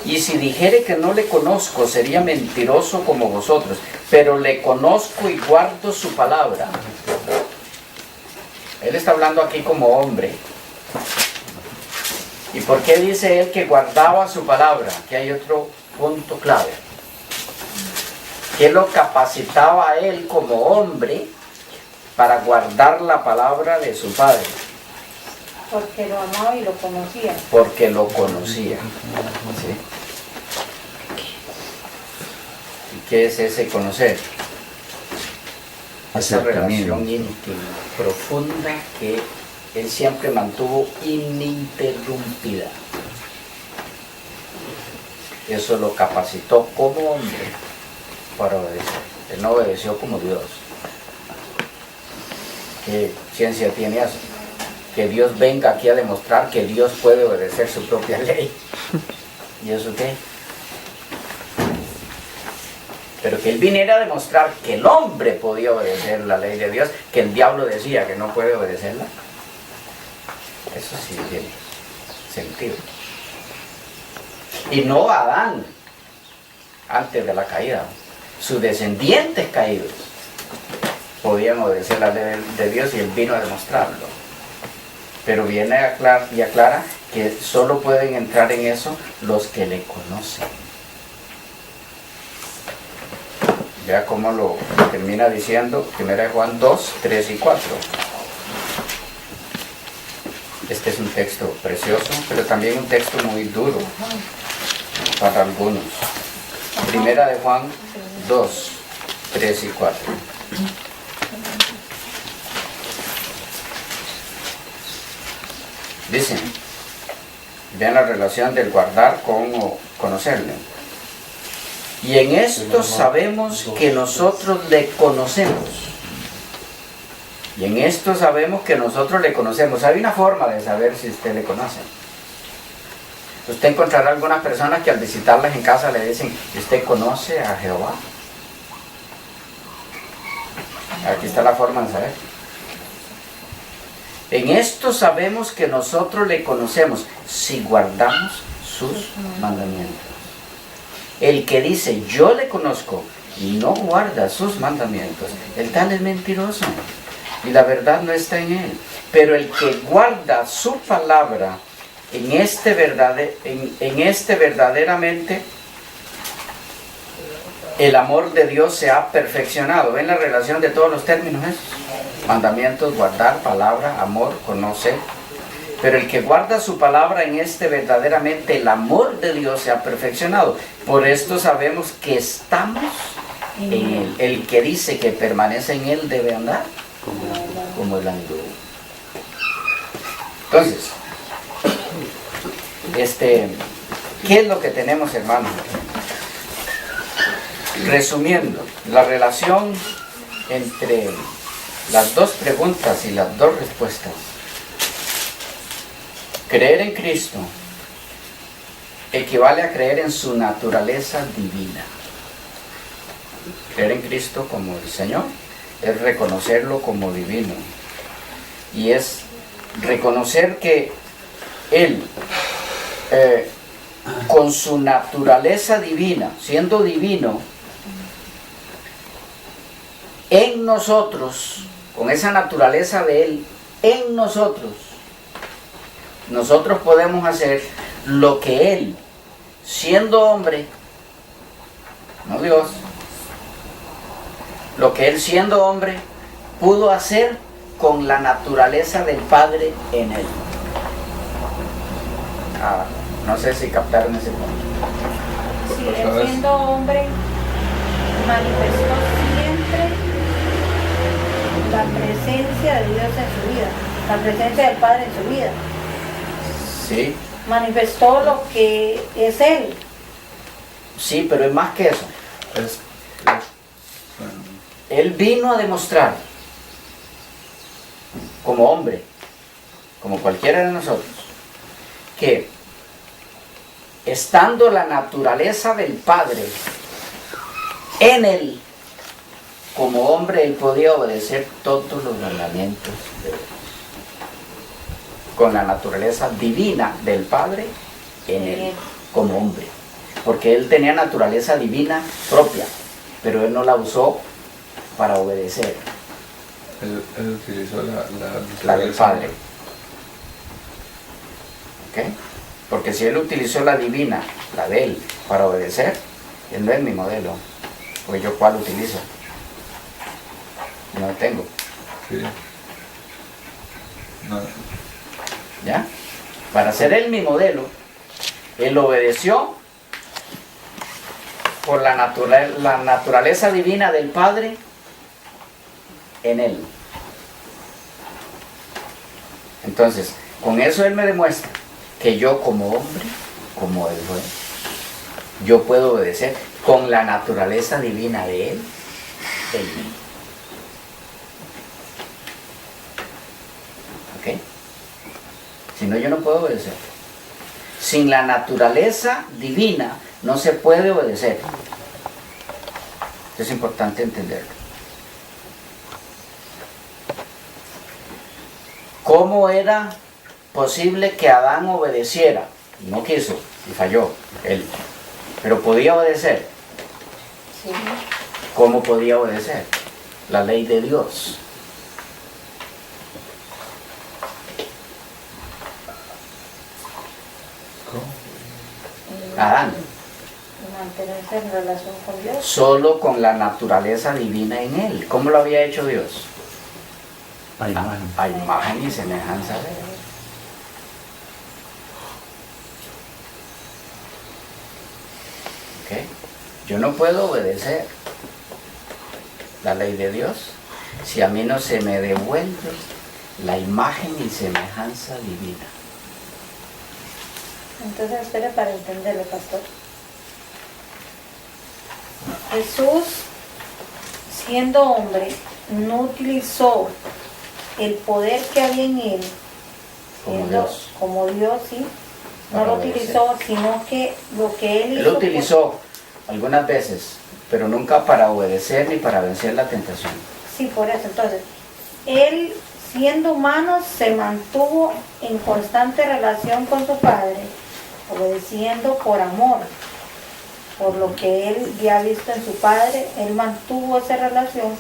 Y si dijere que no le conozco, sería mentiroso como vosotros, pero le conozco y guardo su palabra. Él está hablando aquí como hombre. ¿Y por qué dice él que guardaba su palabra? Aquí hay otro punto clave. ¿Qué lo capacitaba a él como hombre para guardar la palabra de su padre? Porque lo amaba y lo conocía. Porque lo conocía. ¿Sí? ¿Y qué es ese conocer? Esa Acercamiento. relación íntima, profunda, que él siempre mantuvo ininterrumpida. eso lo capacitó como hombre para obedecer. Él no obedeció como Dios. ¿Qué ciencia tiene eso? Que Dios venga aquí a demostrar que Dios puede obedecer su propia ley. ¿Y eso qué? Pero que Él viniera a demostrar que el hombre podía obedecer la ley de Dios, que el diablo decía que no puede obedecerla. Eso sí tiene sentido. Y no Adán, antes de la caída. Sus descendientes caídos podían obedecer la ley de Dios y Él vino a demostrarlo. Pero viene y aclara que solo pueden entrar en eso los que le conocen. Vea cómo lo termina diciendo 1 Juan 2, 3 y 4. Este es un texto precioso, pero también un texto muy duro para algunos. 1 Juan 2, 3 y 4. Dicen, vean la relación del guardar con conocerle. Y en esto sabemos que nosotros le conocemos. Y en esto sabemos que nosotros le conocemos. Hay una forma de saber si usted le conoce. Usted encontrará algunas personas que al visitarlas en casa le dicen, ¿usted conoce a Jehová? Aquí está la forma de saber. En esto sabemos que nosotros le conocemos si guardamos sus mandamientos. El que dice, yo le conozco y no guarda sus mandamientos, el tal es mentiroso y la verdad no está en él. Pero el que guarda su palabra, en este verdaderamente el amor de Dios se ha perfeccionado. ¿Ven la relación de todos los términos esos? Mandamientos, guardar, palabra, amor, conocer. Pero el que guarda su palabra, en este verdaderamente el amor de Dios se ha perfeccionado. Por esto sabemos que estamos en Él. El que dice que permanece en Él debe andar como Él andó. Entonces, ¿qué es lo que tenemos, hermanos? Resumiendo, la relación entre las dos preguntas y las dos respuestas. Creer en Cristo equivale a creer en su naturaleza divina. Creer en Cristo como el Señor es reconocerlo como divino. Y es reconocer que Él, con su naturaleza divina, siendo divino, en nosotros, con esa naturaleza de Él, en nosotros podemos hacer lo que Él, siendo hombre, no Dios, lo que Él siendo hombre pudo hacer con la naturaleza del Padre en Él. No sé si captaron ese punto. Sí, Él siendo hombre manifestó siempre la presencia de Dios en su vida, la presencia del Padre en su vida. Sí. Manifestó lo que es Él. Sí, pero es más que eso. Él vino a demostrar, como hombre, como cualquiera de nosotros, que estando la naturaleza del Padre en Él, como hombre, Él podía obedecer todos los mandamientos de Dios. Con la naturaleza divina del Padre en Él, como hombre. Porque Él tenía naturaleza divina propia, pero Él no la usó para obedecer. Él utilizó la del Padre. ¿Ok? Porque si Él utilizó la divina, la de Él, para obedecer, Él no es mi modelo. Pues yo, ¿cuál utilizo? No tengo. Sí. No. ¿Ya? Para ser Él mi modelo, Él obedeció por la naturaleza divina del Padre en Él. Entonces, con eso Él me demuestra que yo como hombre, como Él fue, yo puedo obedecer con la naturaleza divina de Él en mí. ¿Ok? Si no, yo no puedo obedecer. Sin la naturaleza divina no se puede obedecer. Es importante entenderlo. ¿Cómo era posible que Adán obedeciera? No quiso y falló él. Pero podía obedecer. Sí. ¿Cómo podía obedecer? La ley de Dios. Adán. Mantenerse en relación con Dios. Solo con la naturaleza divina en él. ¿Cómo lo había hecho Dios? A imagen. A imagen y semejanza de él. ¿Ok? Yo no puedo obedecer la ley de Dios si a mí no se me devuelve la imagen y semejanza divina. Entonces, espere para entenderlo, pastor. Jesús, siendo hombre, no utilizó el poder que había en él, Como siendo Dios. como Dios, sí, no Para lo obedecer. utilizó, sino que lo que él hizo. Él lo utilizó algunas veces, pero nunca para obedecer ni para vencer la tentación. Sí, por eso. Entonces, él, siendo humano, se mantuvo en constante relación con su Padre, obedeciendo por amor, por lo que él ya ha visto en su Padre. Él mantuvo esa relación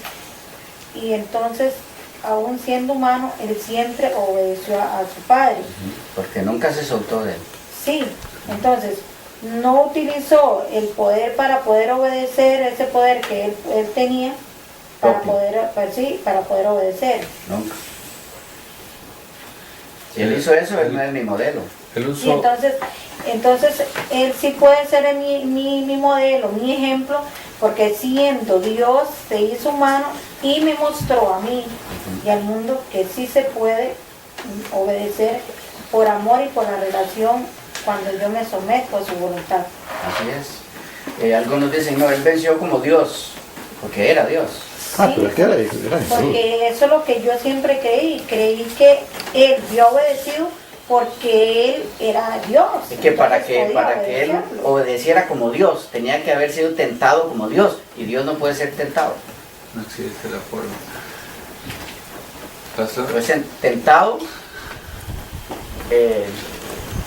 y entonces, aún siendo humano, él siempre obedeció a su Padre. Porque nunca se soltó de él. Sí, entonces no utilizó el poder para poder obedecer, ese poder que él tenía para Propio. poder, pues sí, para poder obedecer. Nunca. Si él hizo eso, él no es mi modelo. Él Y usó, entonces él sí puede ser mi modelo, mi ejemplo, porque siendo Dios se hizo humano y me mostró a mí y al mundo que sí se puede obedecer por amor y por la relación cuando yo me someto a su voluntad. Así es. Algunos dicen, no, él venció como Dios, porque era Dios. Ah, Sí, pero es que era Jesús. porque eso es lo que yo siempre creí que él había obedecido porque él era Dios. Es que para entonces que, podía para que él obedecerlo. obedeciera como Dios, tenía que haber sido tentado como Dios, y Dios no puede ser tentado. no existe la forma. Pastor, Puede ser tentado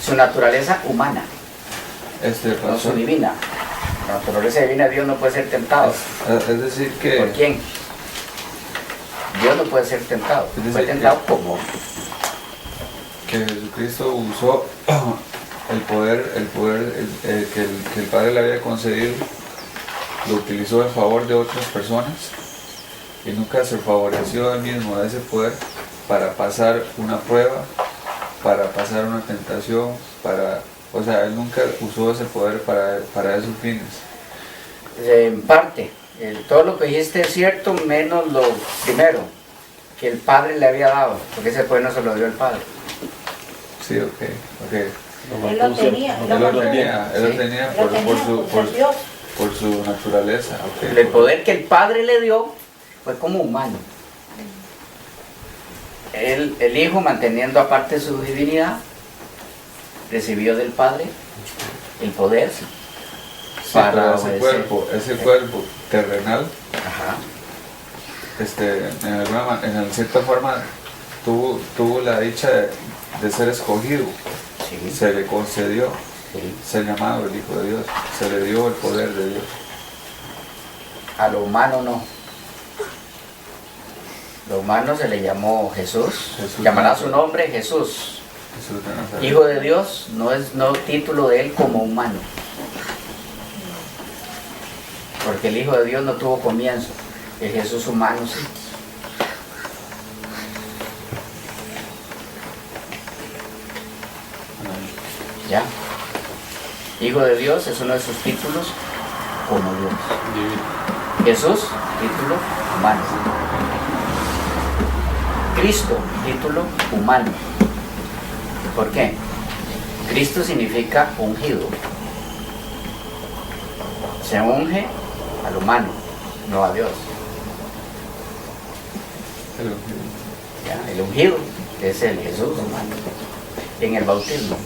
su naturaleza humana, no su pastor, divina. La naturaleza divina de Dios no puede ser tentado. es decir ¿Por que quién? Dios no puede ser tentado. Es decir, Fue tentado como Jesucristo usó el poder que el Padre le había concedido, lo utilizó en favor de otras personas y nunca se favoreció él mismo de ese poder para pasar una prueba, para pasar una tentación, o sea, él nunca usó ese poder para esos fines. en parte. Todo lo que dijiste es cierto, menos lo primero, que el Padre le había dado, porque ese poder no se lo dio el Padre. Sí, ok. Él lo tenía, Él lo tenía Él lo tenía por ser Dios. por su naturaleza. ok. El poder que el Padre le dio fue como humano. El Hijo, manteniendo aparte su divinidad, recibió del Padre el poder Sí, para pero obedecer. ese cuerpo terrenal, Ajá. en cierta forma tuvo la dicha de ser escogido, Sí, se le concedió sí. ser llamado el Hijo de Dios, se le dio el poder de Dios. A lo humano no. Lo humano se le llamó Jesús. Jesús. Llamará su nombre Jesús. Jesús de Nazaret. Hijo de Dios no es título de él como humano. Porque el Hijo de Dios no tuvo comienzo. El Jesús humano sí. ¿Ya? Hijo de Dios es uno de sus títulos como Dios. Jesús, título humano. Cristo, título humano. ¿Por qué? Cristo significa ungido. Se unge al humano, no a Dios. ¿Ya? El ungido es el Jesús humano. En el bautismo,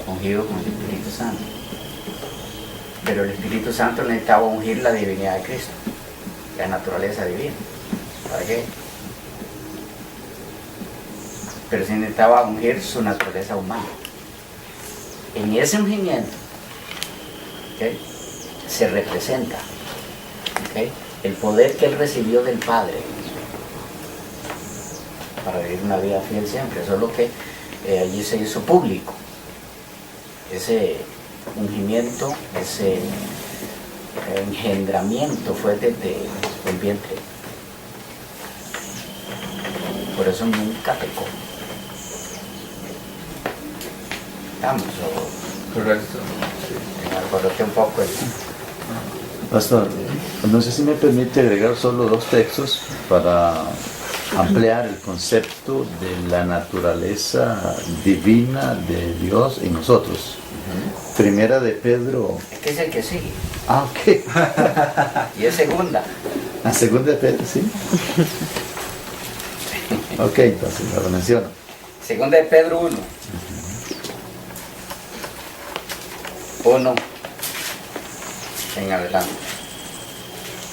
ungido con el Espíritu Santo. Pero el Espíritu Santo necesitaba ungir la divinidad de Cristo, la naturaleza divina. ¿Para qué? Pero sí necesitaba ungir su naturaleza humana. En ese ungimiento, ¿okay?, se representa, ¿okay?, el poder que él recibió del Padre para vivir una vida fiel siempre. Solo que allí se hizo público ese ungimiento, ese engendramiento fue desde el vientre. Por eso nunca pecó. ¿Estamos? Correcto. Me alboroté un poco el... Pastor, no sé si me permite agregar solo 2 textos para ampliar el concepto de la naturaleza divina de Dios en nosotros. Primera de Pedro. Este es el que sigue. Ah, ok. Y es segunda. La segunda de Pedro, sí. Ok, entonces lo menciono. Segunda de Pedro 1. 1 en adelante.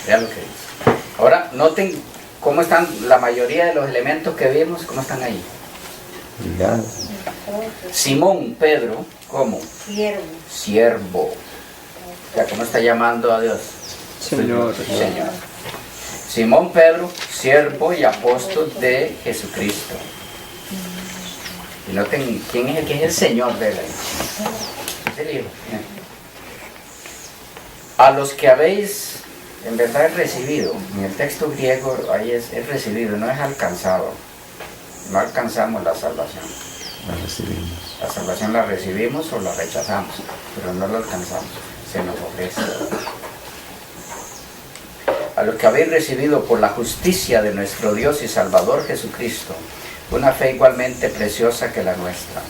Vean lo que dice. Ahora noten cómo están la mayoría de los elementos que vimos, cómo están ahí. Ya. Simón, Pedro, ¿cómo? Siervo. Siervo. O sea, ¿cómo está llamando a Dios? Señor. Señor. Simón Pedro, siervo y apóstol de Jesucristo. Y noten quién es el que es el Señor de él. Es el Hijo. A los que habéis en verdad recibido, en el texto griego ahí es recibido, no es alcanzado. No alcanzamos la salvación. La recibimos. La salvación la recibimos o la rechazamos, pero no la alcanzamos, se nos ofrece. A los que habéis recibido por la justicia de nuestro Dios y Salvador Jesucristo, una fe igualmente preciosa que la nuestra.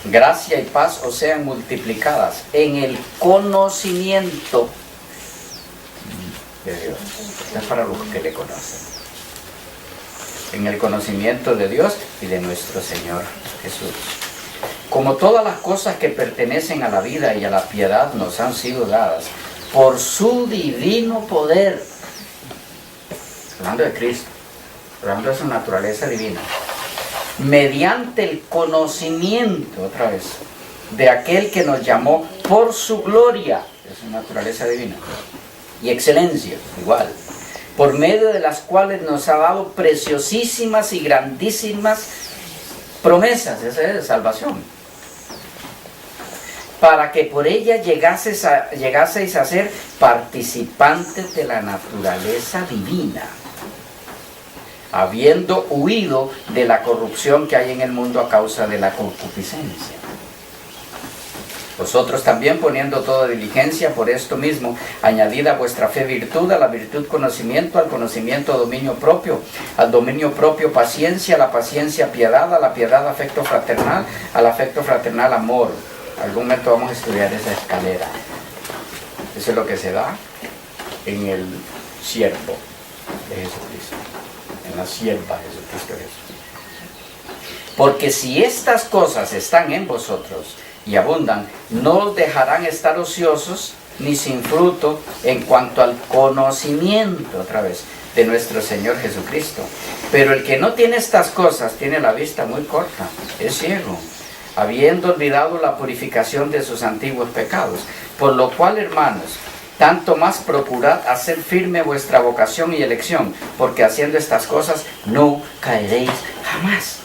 Gracia y paz os sean multiplicadas en el conocimiento de Dios. Es para los que le conocen. En el conocimiento de Dios y de nuestro Señor Jesús. Como todas las cosas que pertenecen a la vida y a la piedad nos han sido dadas por su divino poder. Hablando de Cristo, hablando de su naturaleza divina. Mediante el conocimiento, otra vez, de aquel que nos llamó por su gloria, de su naturaleza divina. Y excelencia, igual. Por medio de las cuales nos ha dado preciosísimas y grandísimas promesas, esa es de salvación, para que por ella llegaseis a ser participantes de la naturaleza divina, habiendo huido de la corrupción que hay en el mundo a causa de la concupiscencia. Vosotros también, poniendo toda diligencia por esto mismo, añadid a vuestra fe virtud, a la virtud conocimiento, al conocimiento dominio propio, al dominio propio paciencia, a la paciencia piedad, a la piedad afecto fraternal, al afecto fraternal amor. Algún momento vamos a estudiar esa escalera. Eso es lo que se da en el siervo de Jesucristo, en la sierva de Jesucristo Jesús. Porque si estas cosas están en vosotros y abundan, no os dejarán estar ociosos ni sin fruto en cuanto al conocimiento, otra vez, de nuestro Señor Jesucristo. Pero el que no tiene estas cosas tiene la vista muy corta, es ciego, habiendo olvidado la purificación de sus antiguos pecados. Por lo cual, hermanos, tanto más procurad hacer firme vuestra vocación y elección, porque haciendo estas cosas no caeréis jamás.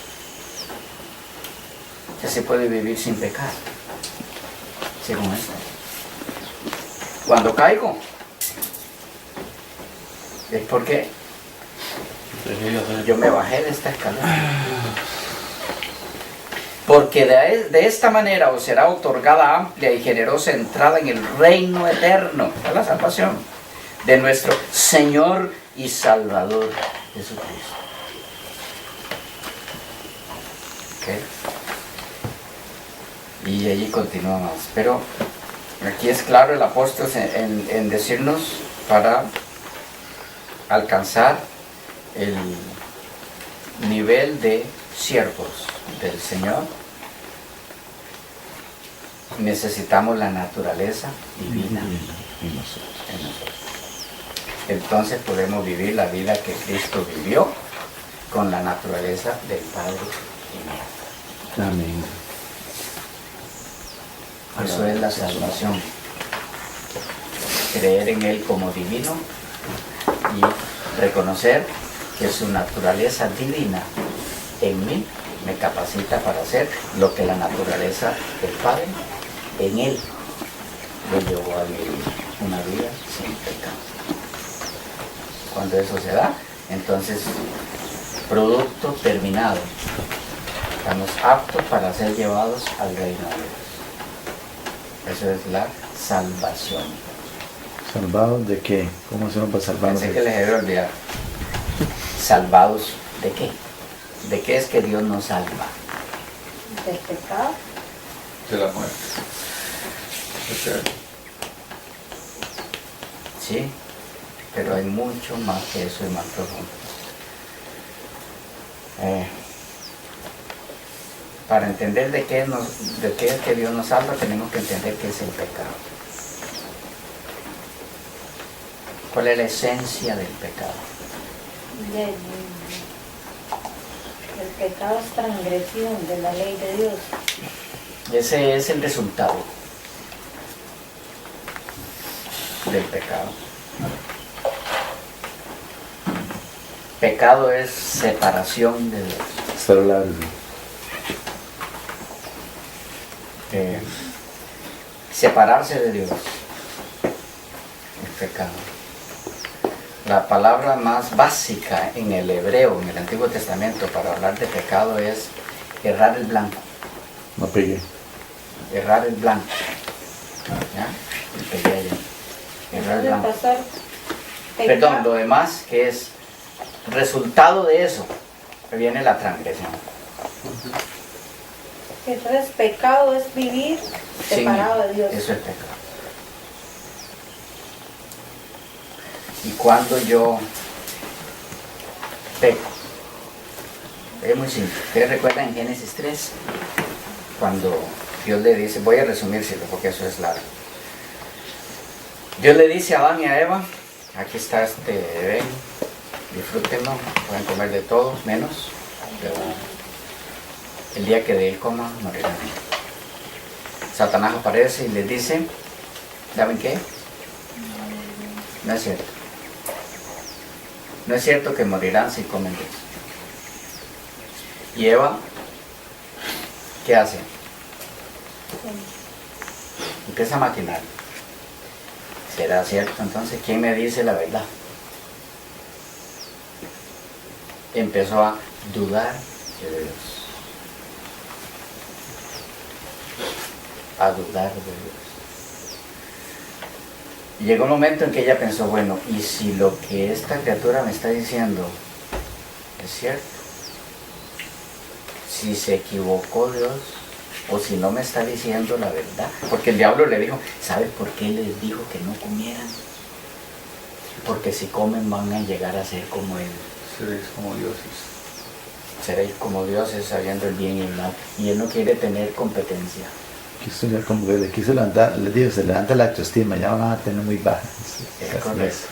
Ya se puede vivir sin pecar, según esto. Cuando caigo, es porque yo me bajé de esta escalera. Porque de esta manera os será otorgada amplia y generosa entrada en el reino eterno, a la salvación, de nuestro Señor y Salvador Jesucristo. ¿Okay? Y allí continúa más. Pero Aquí es claro el apóstol en decirnos para alcanzar el nivel de siervos del Señor, necesitamos la naturaleza divina Y nosotros. en nosotros. Entonces podemos vivir la vida que Cristo vivió con la naturaleza del Padre y mía. Amén. Eso es la salvación. Creer en Él como divino y reconocer que su naturaleza divina en mí me capacita para hacer lo que la naturaleza del Padre en Él lo llevó a vivir una vida sin pecado. Cuando eso se da, entonces, producto terminado, estamos aptos para ser llevados al reino de Dios. Eso es la salvación. ¿Salvados de qué? ¿Cómo hacemos para salvarnos? Pensé que les debe olvidar. ¿Salvados de qué? ¿De qué es que Dios nos salva? Del pecado. De la muerte. Sí, pero hay mucho más que eso y más profundo. Para entender de qué es que Dios nos salva, tenemos que entender qué es el pecado. ¿Cuál es la esencia del pecado? El pecado es transgresión de la ley de Dios. Ese es el resultado del pecado. Pecado es separación de Dios. Estar largo. Separarse de Dios. El pecado. La palabra más básica en el hebreo, en el Antiguo Testamento, para hablar de pecado es errar el blanco. No pegué. Errar el blanco. ¿Ya? Y pegué allá. Errar el Puede blanco. pasar Perdón, lo demás que es resultado de eso, que viene la transgresión. Entonces pecado es vivir separado de Dios. Eso es pecado. Y cuando yo peco, es muy simple. Ustedes recuerdan en Génesis 3, cuando Dios le dice, voy a resumírselo porque eso es largo. Dios le dice a Adán y a Eva, aquí está este bebé, disfrútenlo, pueden comer de todo, menos, pero el día que de él coman, morirán. Satanás aparece y les dice, ¿saben qué? No es cierto. No es cierto que morirán si comen de eso. Y Eva, ¿qué hace? Empieza a maquinar. ¿Será cierto? Entonces, ¿quién me dice la verdad? Empezó a dudar de Dios. A dudar de Dios. Y llegó un momento en que ella pensó, bueno, ¿y si lo que esta criatura me está diciendo es cierto? Si se equivocó Dios, o si no me está diciendo la verdad. Porque el diablo le dijo, ¿sabes por qué les dijo que no comieran? Porque si comen van a llegar a ser como Él. Seréis como dioses. Seréis como dioses sabiendo el bien y el mal. Y Él no quiere tener competencia. Quiso ya como que le quiso levantar, les digo, se levanta la autoestima, ya van a tener muy baja. Es correcto.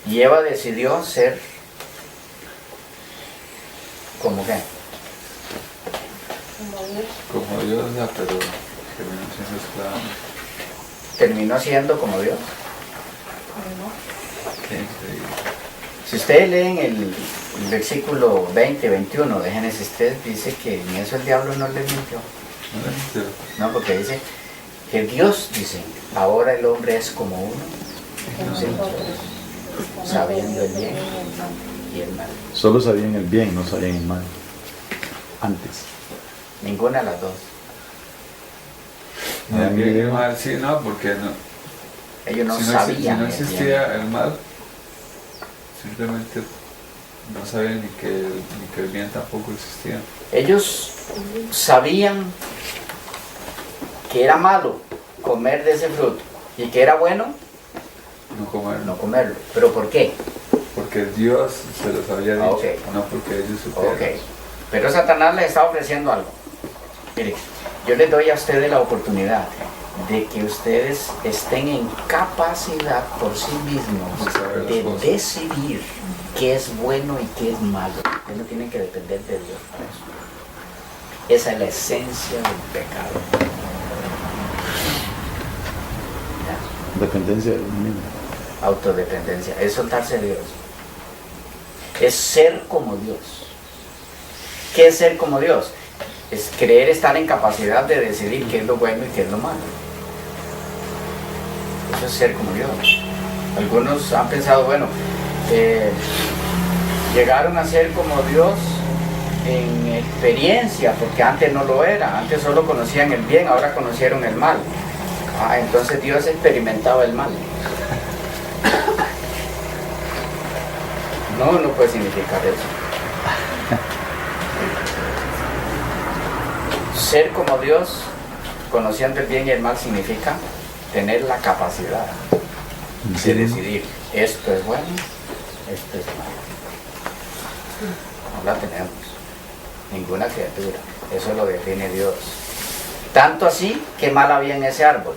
Y Eva decidió ser como qué. Como Dios. Como diosa, pero terminó siendo esclava. Terminó siendo como Dios. ¿No? Qué increíble. Si ustedes leen el versículo 20-21 de Génesis 3, dice que en eso el diablo no les mintió. No le mintió. No, porque dice que Dios, dice, ahora el hombre es como uno, Que Sí. nosotros, sabiendo el bien y el mal. Solo sabían el bien, no sabían el mal. Antes. Ninguna de las dos. No, el bien y el mal, sí, no, porque no. Ellos no Si no, sabían. si no el bien. existía el mal, simplemente no sabían ni que el bien tampoco existía. Ellos sabían que era malo comer de ese fruto y que era bueno No comer, no comerlo. ¿Pero por qué? porque Dios se los había dicho, Ok. no porque ellos supieran. Ok. Pero Satanás les está ofreciendo algo. Mire, yo les doy a ustedes la oportunidad de que ustedes estén en capacidad por sí mismos De saber las de cosas. decidir qué es bueno y qué es malo. Ustedes no tienen que depender de Dios para eso. Esa es la esencia del pecado. ¿Ya? Dependencia del mismo. Autodependencia, es soltarse de Dios. Es ser como Dios. ¿Qué es ser como Dios? Es creer estar en capacidad de decidir qué es lo bueno y qué es lo malo. Eso es ser como Dios. Algunos han pensado, bueno, llegaron a ser como Dios en experiencia, porque antes no lo era, antes solo conocían el bien, ahora conocieron el mal. Entonces Dios experimentaba el mal. No, no puede significar eso. Ser como Dios, conociendo el bien y el mal, significa tener la capacidad de decidir, esto es bueno, esto es malo. No la tenemos, ninguna criatura, eso lo define Dios. Tanto así que mal había en ese árbol.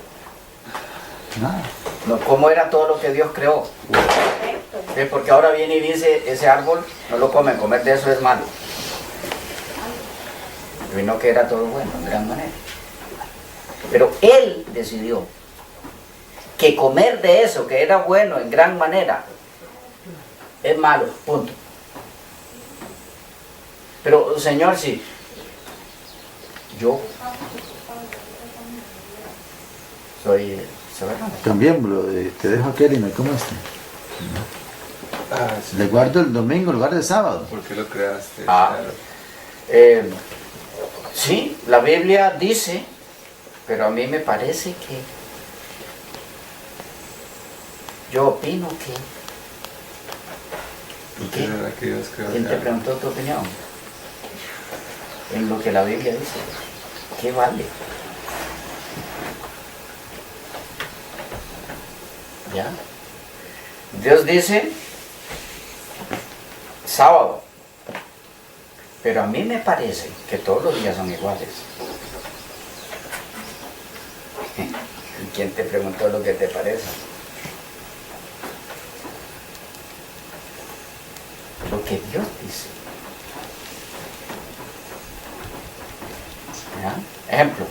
Nada. No, ¿cómo era todo lo que Dios creó? Porque ahora viene y dice, ese árbol no lo comen, comer de eso es malo. Y no que era todo bueno, en gran manera. Pero Él decidió que comer de eso, que era bueno en gran manera, es malo, punto. Pero, Señor, si yo soy soberano. Cambiémoslo, te dejo aquel y me como este. Sí. Le guardo el domingo en lugar de sábado. ¿Por qué lo creaste? Ah. Claro. Sí, la Biblia dice, pero a mí me parece que yo opino que... ¿Y ¿Por qué qué? será que Dios creó ¿Quién te ese árbol? preguntó tu opinión? En lo que la Biblia dice. ¿Qué vale? ¿Ya? Dios dice sábado. Pero a mí me parece que todos los días son iguales. ¿Y quién te preguntó lo que te parece? Lo que Dios dice. ¿Ya? Ejemplo.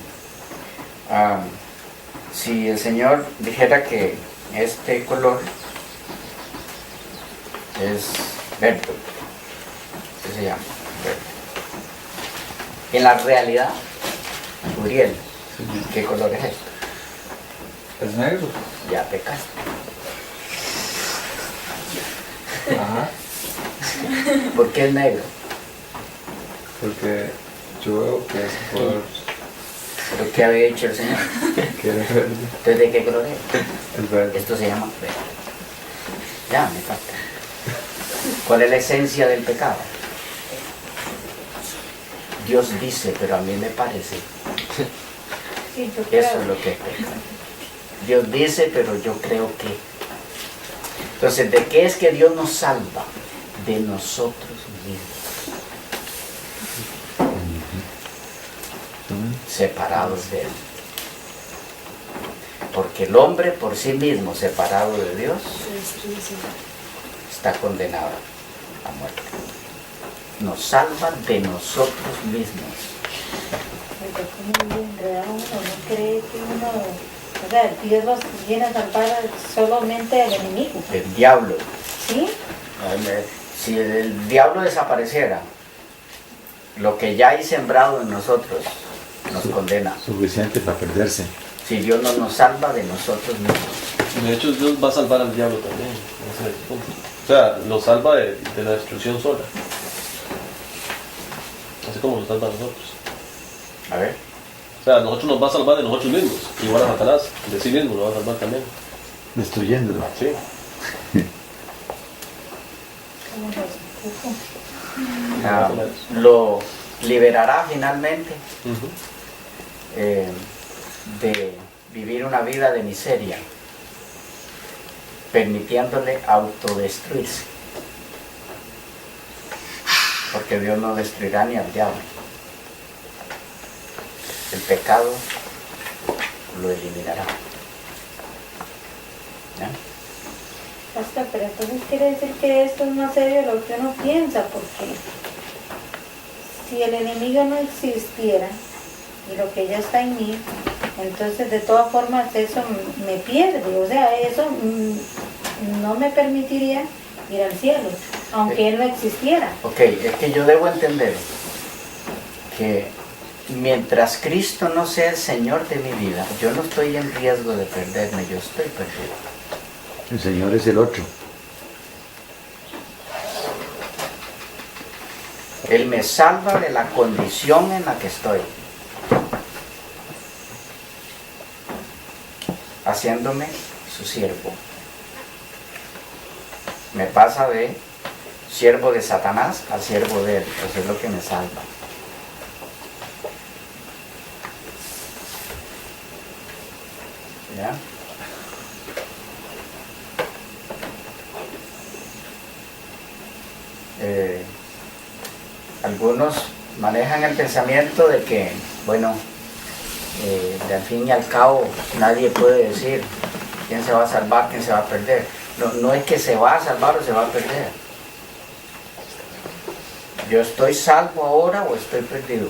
Si el Señor dijera que este color es verde, ¿qué se llama? Verde. En la realidad, Uriel, ¿qué color es esto? Es negro. Ya pecaste. Ajá. ¿Por qué es negro? Porque yo veo que es color ¿Pero qué había dicho el Señor? que es verde. Entonces, ¿de qué color es? Es verde. Esto se llama verde. Ya, me falta. ¿Cuál es la esencia del pecado? Dios dice, pero a mí me parece. Sí, yo creo. Eso es lo que es pecado. Dios dice, pero yo creo que. Entonces, ¿de qué es que Dios nos salva? De nosotros mismos. Separados de Él. Porque el hombre por sí mismo, separado de Dios, está condenado a muerte. Nos salva de nosotros mismos. Porque como muy enredado uno, no cree que uno, o sea, Dios los viene a salvar solamente al enemigo, El diablo. ¿sí? Si el diablo desapareciera, lo que ya hay sembrado en nosotros nos condena. Suficiente para perderse. Si Dios no nos salva de nosotros mismos. De hecho, Dios va a salvar al diablo también. En ese punto. O sea, lo salva de la destrucción sola. Así como lo salva a nosotros. A ver. O sea, a nosotros nos va a salvar de nosotros mismos. Igual a Satanás, de sí mismo lo va a salvar también. Destruyéndolo. Sí. ¿Cómo es eso? lo liberará finalmente Ujú. de vivir una vida de miseria, permitiéndole autodestruirse, porque Dios no destruirá ni al diablo. El pecado lo eliminará. ¿Ya? Pastor, pero entonces quiere decir que esto es más serio de lo que uno piensa, porque si el enemigo no existiera y lo que ya está en mí, entonces de todas formas eso me pierde, o sea, eso no me permitiría ir al cielo, aunque él no existiera. Ok, es que yo debo entender que mientras Cristo no sea el Señor de mi vida, yo no estoy en riesgo de perderme, yo estoy perdido. El Señor es el otro. Él me salva de la condición en la que estoy, haciéndome su siervo. Me pasa de siervo de Satanás a siervo de él, eso es lo que me salva. ¿Ya? Algunos manejan el pensamiento de que, bueno, de al fin y al cabo nadie puede decir quién se va a salvar, quién se va a perder. No es que se va a salvar o se va a perder. Yo estoy salvo ahora o estoy perdido.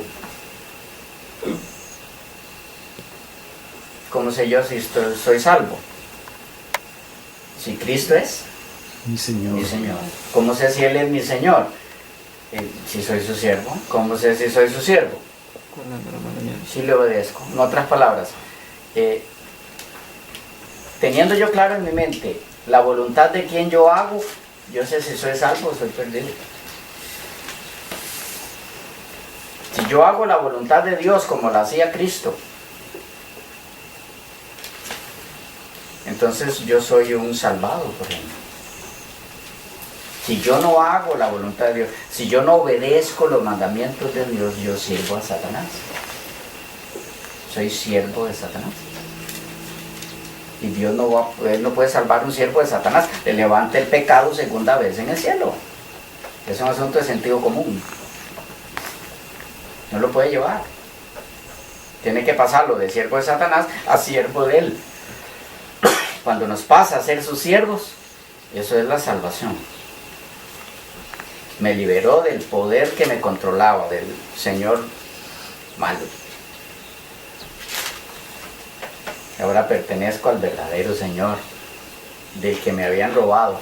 ¿Cómo sé yo si soy salvo? Si Cristo es Mi Señor. mi Señor. ¿Cómo sé si Él es mi Señor? Si soy su siervo. ¿Cómo sé si soy su siervo? Si le obedezco. En otras palabras, teniendo yo claro en mi mente la voluntad de quien yo hago, yo sé si soy salvo o soy perdido. Si yo hago la voluntad de Dios como la hacía Cristo, entonces yo soy un salvado, por ejemplo. Si yo no hago la voluntad de Dios, si yo no obedezco los mandamientos de Dios, yo sirvo a Satanás. Soy siervo de Satanás. Y Dios Él no puede salvar un siervo de Satanás. Le levanta el pecado segunda vez en el cielo. Es un asunto de sentido común. No lo puede llevar. Tiene que pasarlo de siervo de Satanás a siervo de Él. Cuando nos pasa a ser sus siervos, eso es la salvación. Me liberó del poder que me controlaba, del Señor malo. Ahora pertenezco al verdadero Señor, del que me habían robado.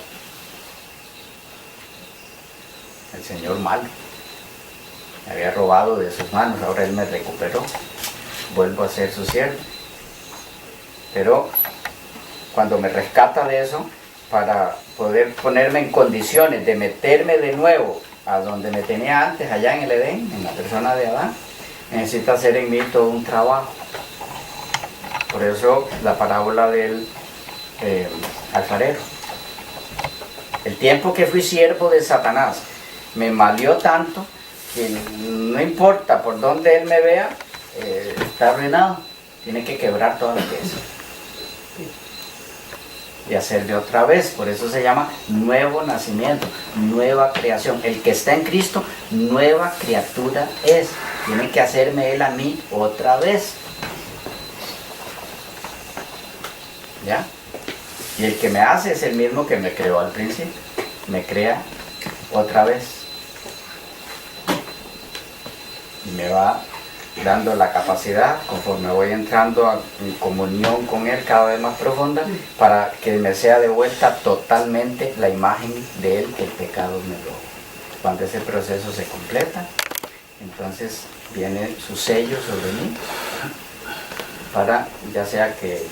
El Señor malo. Me había robado de sus manos, ahora Él me recuperó. Vuelvo a ser su siervo. Pero cuando me rescata de eso, para poder ponerme en condiciones de meterme de nuevo a donde me tenía antes, allá en el Edén, en la persona de Adán, necesita hacer en mí todo un trabajo. Por eso la parábola del alfarero. El tiempo que fui siervo de Satanás me malió tanto que no importa por donde él me vea, está arruinado. Tiene que quebrar todas las piezas y hacerle otra vez. Por eso se llama nuevo nacimiento, nueva creación. El que está en Cristo, nueva criatura es. Tiene que hacerme Él a mí otra vez. ¿Ya? Y el que me hace es el mismo que me creó al principio. Me crea otra vez. Y me va dando la capacidad, conforme voy entrando en comunión con Él cada vez más profunda, para que me sea de vuelta totalmente la imagen de Él que el pecado me robó. Cuando ese proceso se completa, entonces viene su sello sobre mí, para ya sea que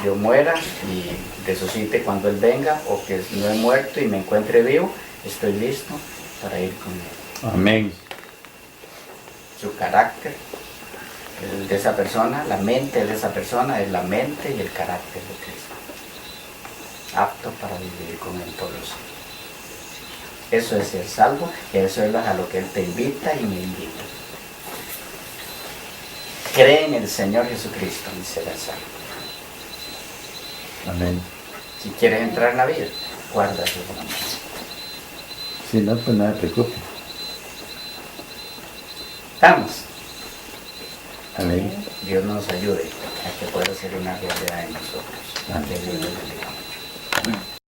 yo muera y resucite cuando Él venga, o que no he muerto y me encuentre vivo, estoy listo para ir con Él. Amén. Su carácter, el de esa persona, la mente de esa persona es la mente y el carácter de Cristo, apto para vivir con Él por los siglos. Eso es ser salvo, y eso es a lo que Él te invita y me invita. Cree en el Señor Jesucristo y serás salvo. Amén. Si quieres entrar en la vida, guarda sus mandamientos. Si no, pues no te preocupes. Estamos. Amén. Dios nos ayude a que pueda ser una realidad en nosotros. Amén. Que Dios les bendiga mucho.